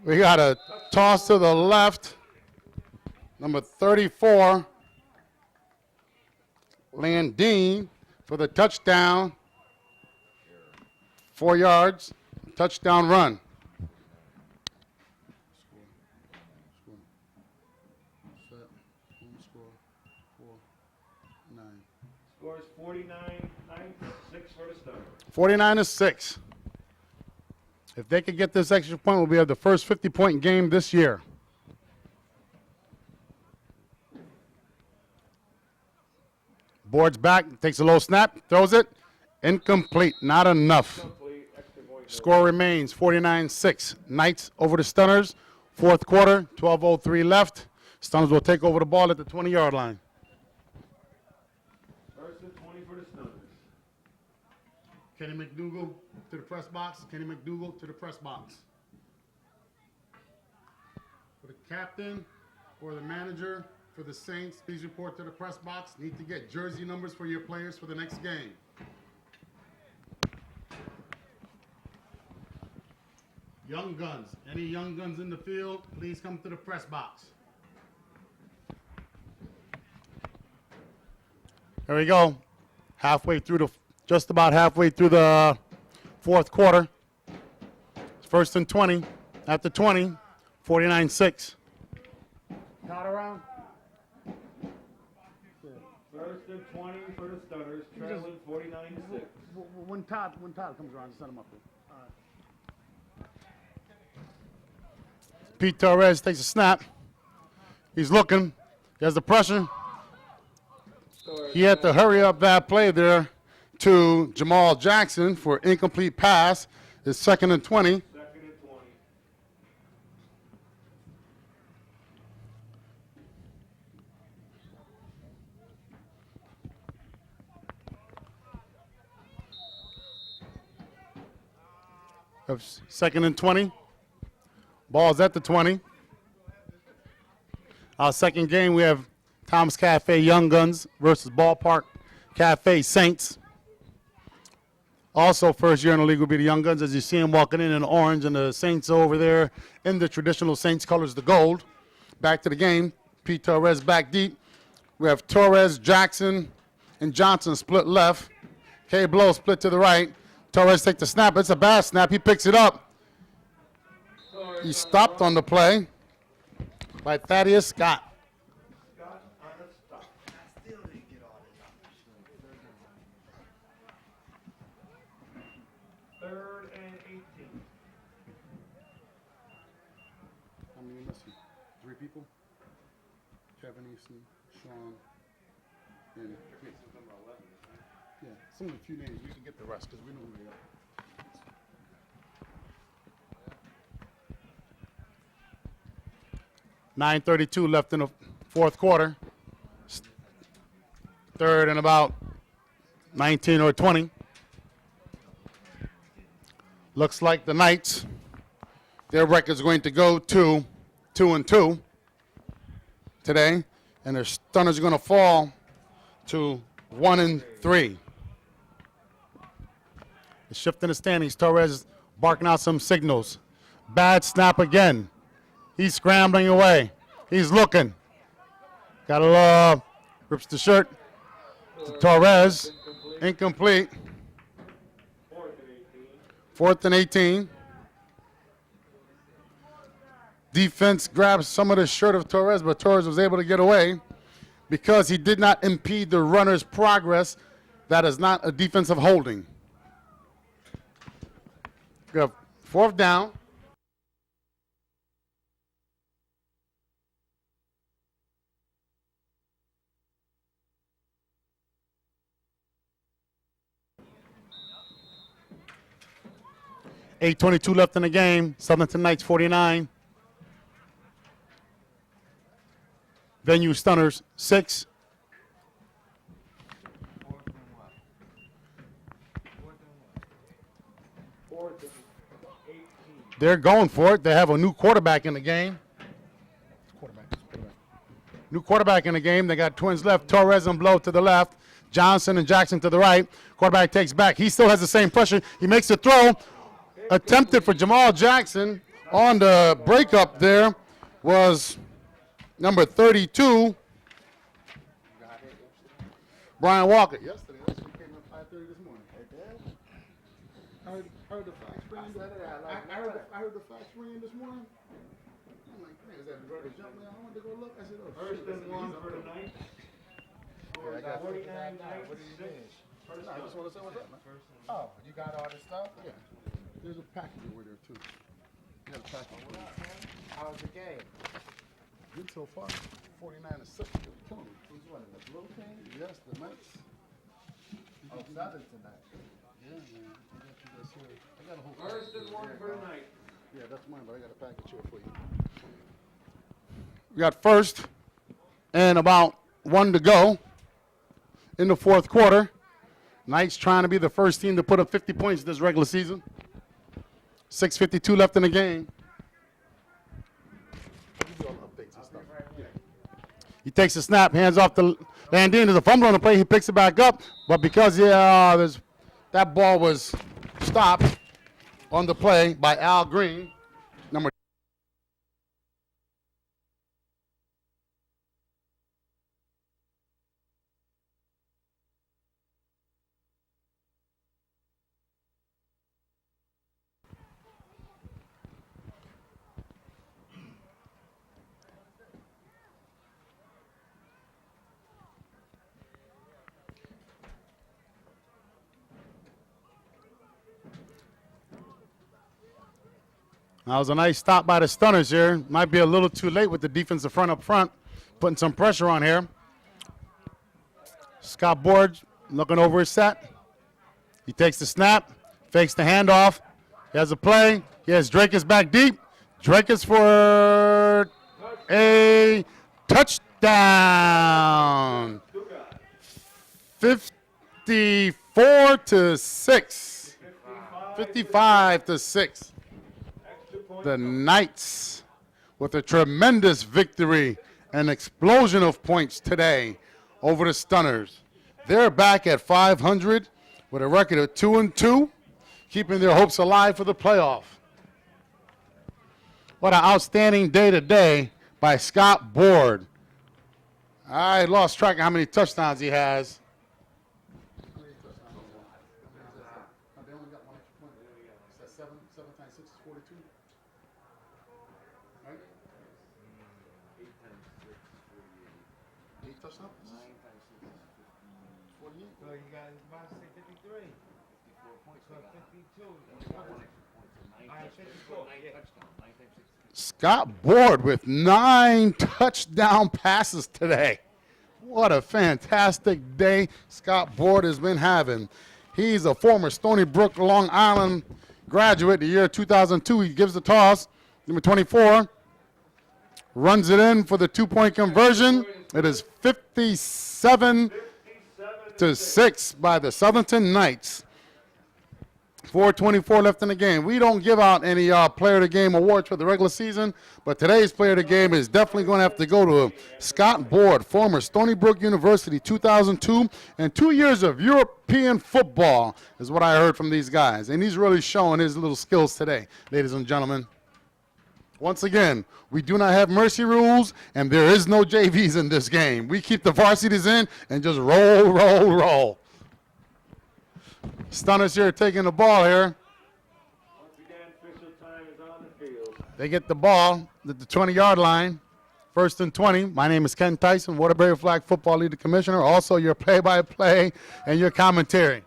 we got a toss to the left. Number 34, Landine for the touchdown. 4 yards, touchdown run. Score is 49-6 for the Stunners. 49-6. If they could get this extra point, we'll be at the first 50-point game this year. Boards back, takes a low snap, throws it. Incomplete, not enough. Score remains 49-6. Knights over the Stunners. Fourth quarter, 12:03 left. Stunners will take over the ball at the 20-yard line. First and 20 for the Stunners. Kenny McDougal to the press box. Kenny McDougal to the press box. For the captain or the manager for the Saints, please report to the press box. Need to get jersey numbers for your players for the next game. Young guns. Any young guns in the field, please come to the press box. There we go. Just about halfway through the fourth quarter. First and 20 at the 20, 49-6. Count around. First and 20 for the Stunners, trailing 49-6. When Todd comes around, send him up there. Pete Torres takes a snap. He's looking. He has the pressure. He had to hurry up that play there to Jamal Jackson for incomplete pass. It's second and 20. Second and 20. Second and 20. Ball's at the 20. Our second game, we have Thomas Cafe Young Guns versus Ballpark Cafe Saints. Also, first year in the league will be the Young Guns, as you see them walking in orange, and the Saints over there in the traditional Saints colors, the gold. Back to the game. Pete Torres back deep. We have Torres, Jackson, and Johnson split left. K. Blow split to the right. Torres take the snap. It's a bad snap. He picks it up. He stopped on the play by Thaddeus Scott. Third and 18. How many missing? 3 people? Kevin Easton, Sean, and yeah, some of the few names. We can get the rest because we know who they are. .9:32 left in the fourth quarter. Third and about 19 or 20. Looks like the Knights, their record's going to go to 2-2 today, and their Stunners are going to fall to 1-3. The shift in the standings. Torres barking out some signals. Bad snap again. He's scrambling away. He's looking. Got a rips the shirt to Torres. Incomplete. Fourth and 18. Defense grabs some of the shirt of Torres, but Torres was able to get away because he did not impede the runner's progress. That is not a defensive holding. We have fourth down. .8:22 left in the game. Southern Knights 49. Venue Stunners 6. They're going for it. They have a new quarterback in the game. New quarterback in the game. They got twins left. Torres and Blow to the left. Johnson and Jackson to the right. Quarterback takes back. He still has the same pressure. He makes the throw. Attempted for Jamal Jackson on the breakup there was number 32, Brian Walker. Yesterday, that shit came up 5:30 this morning. Heard the fax ring. I heard the fax ring this morning. I'm like, man, is that the brother jump man? I wanted to go look. I said, oh, First and 1 for the Knights. Yeah, I got 49 Knights, What do you 6. mean? First I just want to say what's up, man. Oh, you got all this stuff? Yeah. There's a package over there, too. You got a package. How was the game? Good so far. 49-6. Killing me. Who's winning? The blue team? Yes, the Knights. Oh, Southern tonight. Yeah, man. I got a whole First and 1 for the Knights. Yeah, that's mine, but I got a package here for you. We got first and about 1 to go in the fourth quarter. Knights trying to be the first team to put up 50 points this regular season. 6:52 left in the game. He takes a snap, hands off to Landine. There's a fumble on the play. He picks it back up, but because that ball was stopped on the play by Al Green, number. That was a nice stop by the Stunners here. Might be a little too late with the defensive front up front, putting some pressure on here. Scott Borg looking over his set. He takes the snap, fakes the handoff. He has a play. He has Drake back deep. Drake is for a touchdown. 54-6. 55 55-6. The Knights with a tremendous victory and explosion of points today over the Stunners. They're back at 500 with a record of 2-2, keeping their hopes alive for the playoff. What an outstanding day today by Scott Board. I lost track of how many touchdowns he has. So you got about to say 53. 54 points. So 52. All right, 54. Scott Board with 9 touchdown passes today. What a fantastic day Scott Board has been having. He's a former Stony Brook, Long Island graduate. The year 2002, he gives the toss. Number 24 runs it in for the 2-point conversion. It is 57-6 by the Southington Knights. 4:24 left in the game. We don't give out any Player of the Game awards for the regular season, but today's Player of the Game is definitely going to have to go to Scott Board, former Stony Brook University, 2002, and 2 years of European football is what I heard from these guys. And he's really showing his little skills today, ladies and gentlemen. Once again, we do not have mercy rules, and there is no JVs in this game. We keep the varsities in and just roll, roll, roll. Stunnaz here taking the ball here. Once again, official time is on the field. They get the ball at the 20-yard line. 1st and 20. My name is Ken Tyson, Waterbury Flag Football League Commissioner. Also your play-by-play and your commentary.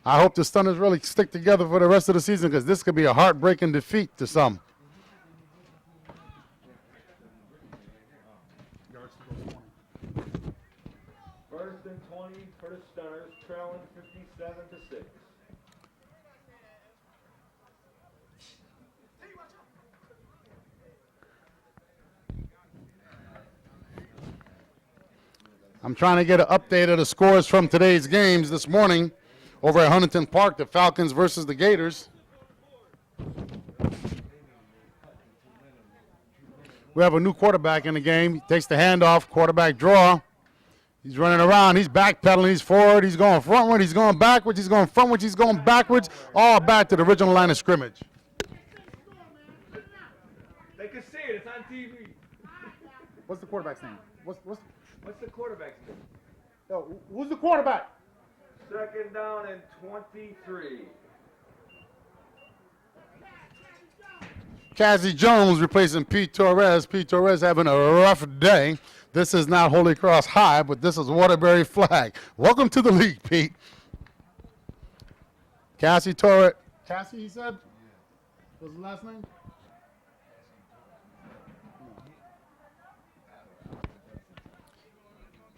I hope the Stunnaz really stick together for the rest of the season because this could be a heartbreaking defeat to some. First and 20 for the Stunners, trailing 57-6. I'm trying to get an update of the scores from today's games this morning over at Huntington Park, the Falcons versus the Gators. We have a new quarterback in the game. He takes the handoff, quarterback draw. He's running around, he's backpedaling, he's forward, he's going frontward, he's going backwards, he's going frontwards, he's going backwards, all back to the original line of scrimmage. They can see it, it's on TV. What's the quarterback's name? What's What's the quarterback's name? who's the quarterback? Second down and 23. Cassie Jones replacing Pete Torres. Pete Torres having a rough day. This is not Holy Cross High, but this is Waterbury Flag. Welcome to the league, Pete. Cassie Torres. Cassie, he said? What's his last name?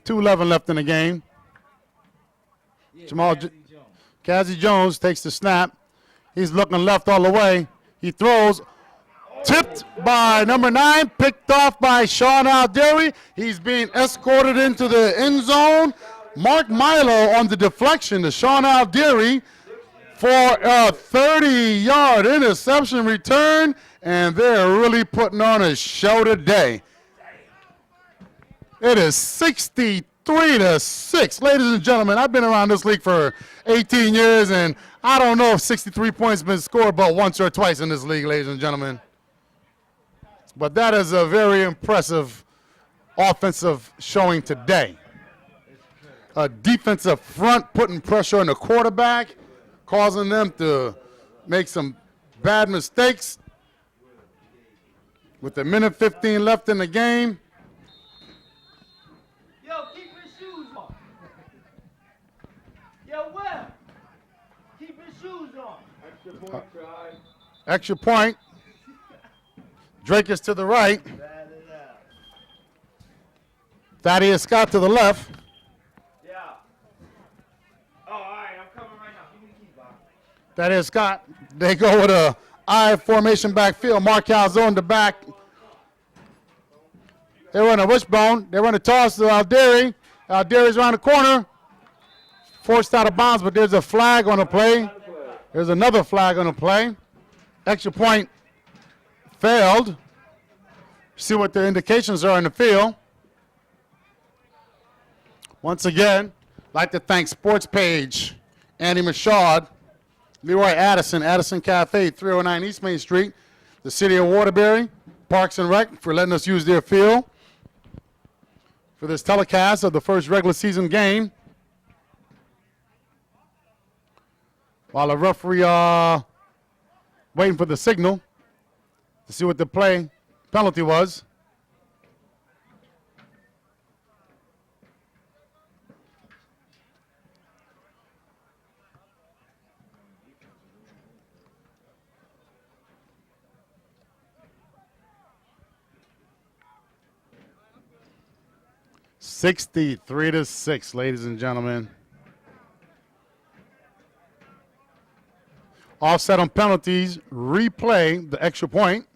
2:11 left in the game. Cassie Jones takes the snap. He's looking left all the way. He throws. Tipped by number 9, picked off by Sean Alderry. He's being escorted into the end zone. Mark Milo on the deflection to Sean Alderry for a 30-yard interception return, and they're really putting on a show today. It is 63-6. Ladies and gentlemen, I've been around this league for 18 years, and I don't know if 63 points have been scored but once or twice in this league, ladies and gentlemen. But that is a very impressive offensive showing today. A defensive front putting pressure on the quarterback, causing them to make some bad mistakes. With a minute 15 left in the game. Yo, keep your shoes on. Yo, Will, keep your shoes on. Extra point try. Extra point. Drake is to the right. Thaddeus Scott to the left. Yeah. Oh, all right, I'm coming right now. Give me the key, Bob. Thaddeus Scott. They go with a I formation backfield. Mark Calzone the back. They run a wishbone. They run a toss to Alderry. Alderry's around the corner. forced out of bounds, but there's a flag on the play. There's another flag on the play. Extra point failed. See what the indications are in the field. Once again, I'd like to thank Sports Page, Andy Machad, Leroy Addison, Addison Cafe, 309 East Main Street, the City of Waterbury, Parks and Rec for letting us use their field for this telecast of the first regular season game. While the referee waiting for the signal to see what the penalty was. (63-6), ladies and gentlemen. Offset on penalties, replay the extra point.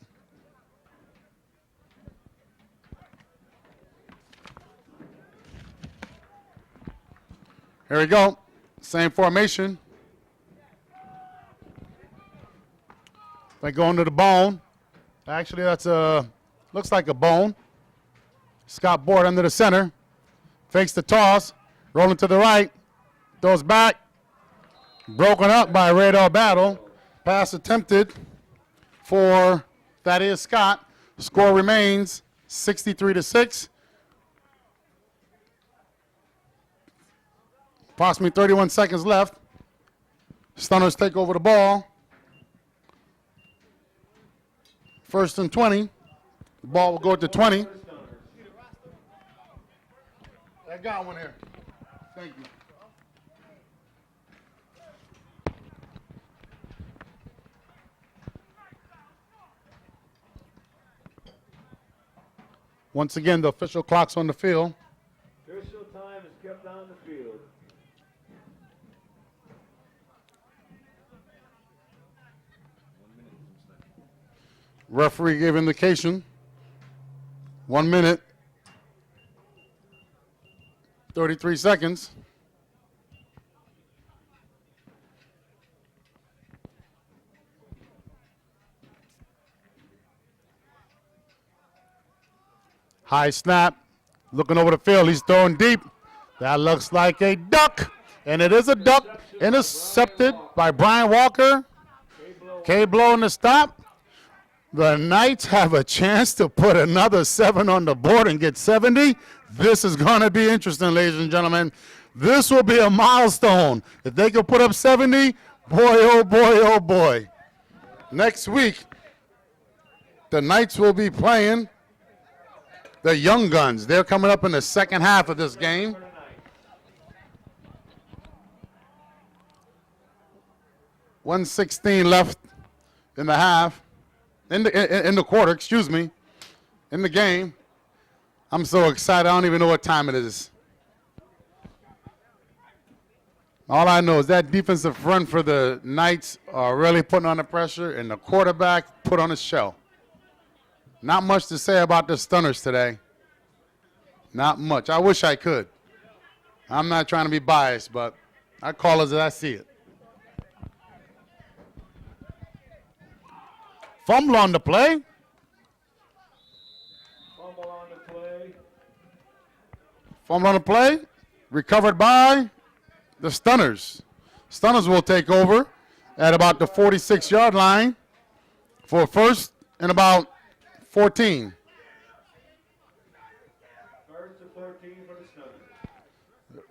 Here we go, same formation. They go into the bone. Actually, that's looks like a bone. Scott Board under the center. Fakes the toss, rolling to the right, throws back. Broken up by Radar Battle. Pass attempted for Thaddeus Scott. Score remains 63-6. Approximately 31 seconds left. Stunners take over the ball. 1st and 20. The ball will go to 20. I got one here. Thank you. Once again, the official clock's on the field. Official time is kept on the field. Referee gave indication. 1 minute, 33 seconds. High snap, looking over the field, he's throwing deep. That looks like a duck, and it is a duck. Intercepted by Brian Walker. K-Blow in the stop. The Knights have a chance to put another 7 on the board and get 70. This is going to be interesting, ladies and gentlemen. This will be a milestone. If they can put up 70, boy, oh boy, oh boy. Next week, the Knights will be playing the Young Guns. They're coming up in the second half of this game. .116 left in the half, in the quarter, excuse me, in the game. I'm so excited, I don't even know what time it is. All I know is that defensive front for the Knights are really putting on the pressure, and the quarterback put on a show. Not much to say about the Stunners today. Not much. I wish I could. I'm not trying to be biased, but I call it as I see it. Fumble on the play. Fumble on the play. Fumble on the play. Recovered by the Stunners. Stunners will take over at about the 46-yard line for first and about 14. First and 14 for the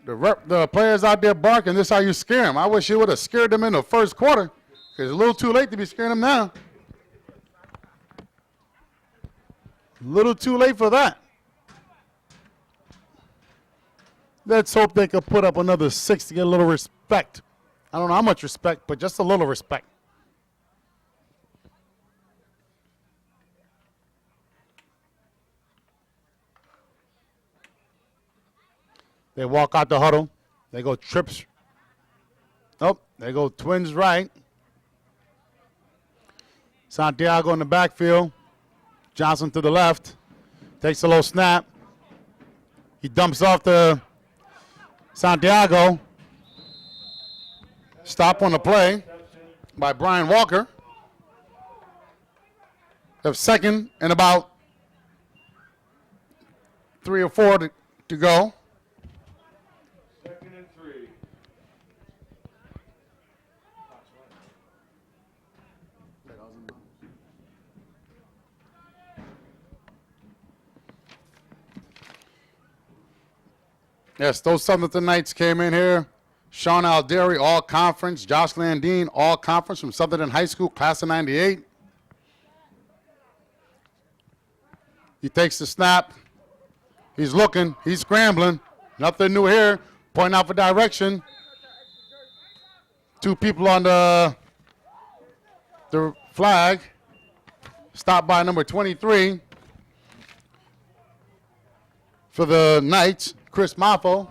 Stunners. The players out there barking, this is how you scare them. I wish you would have scared them in the first quarter, because it's a little too late to be scaring them now. A little too late for that. Let's hope they could put up another 6 to get a little respect. I don't know how much respect, but just a little respect. They walk out the huddle. They go trips. Oh, they go twins right. Santiago in the backfield. Johnson to the left. Takes a low snap. He dumps off to Santiago. Stop on the play by Brian Walker. Have second and about 3 or 4 to go. Second and 3. Yes, those Southern Knights came in here. Sean Alderi, all conference. Josh Landine, all conference from Southern High School, class of 98. He takes the snap. He's looking. He's scrambling. Nothing new here. Pointing out for direction. 2 people on the flag. Stopped by number 23 for the Knights, Chris Maffo,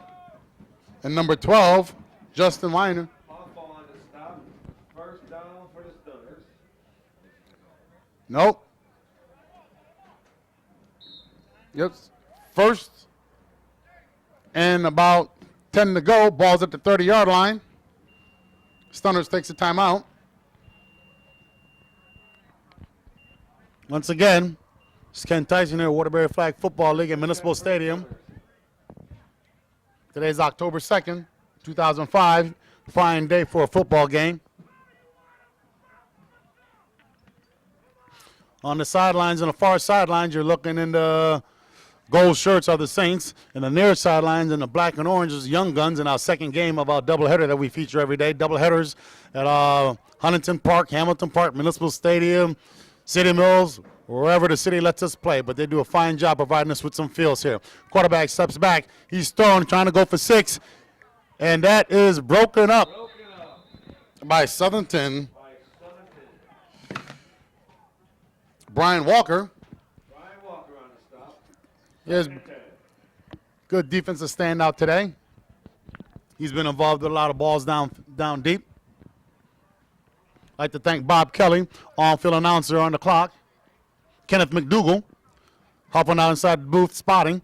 and number 12, Justin Weiner. Off on the stop. First down for the Stunners. Nope. Yep. First and about 10 to go. Ball's at the 30-yard line. Stunners takes a timeout. Once again, it's Ken Tyson here, Waterbury Flag Football League at Municipal Stadium. Today's October 2nd, 2005. Fine day for a football game. On the sidelines, on the far sidelines, you're looking in the gold shirts are the Saints, and the near sidelines in the black and orange is Young Guns in our second game of our doubleheader that we feature every day. Doubleheaders at Huntington Park, Hamilton Park, Municipal Stadium, City Mills, wherever the city lets us play. But they do a fine job providing us with some fields here. Quarterback steps back. He's throwing, trying to go for 6, and that is broken up by Southernton. Brian Walker. Brian Walker on the stop. He has Second and 10. good defensive standout today. He's been involved with a lot of balls down deep. I'd like to thank Bob Kelly, on-field announcer on the clock. Kenneth McDougal, helping out inside the booth, spotting.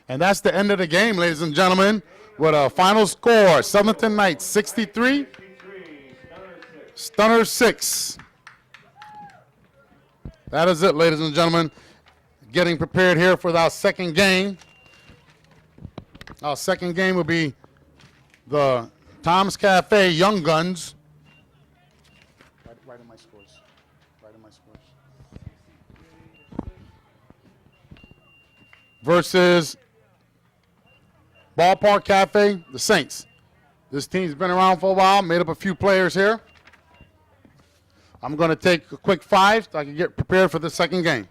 And that's the end of the game, ladies and gentlemen, with a final score, Southern Knights 63, 63, Stunners 6. Stunners 6. That is it, ladies and gentlemen. Getting prepared here for our second game. Our second game will be the Tom's Cafe Young Guns. Right in my scores. Right in my scores. Versus Ballpark Cafe, the Saints. This team's been around for a while, made up a few players here. I'm going to take a quick 5 so I can get prepared for the second game.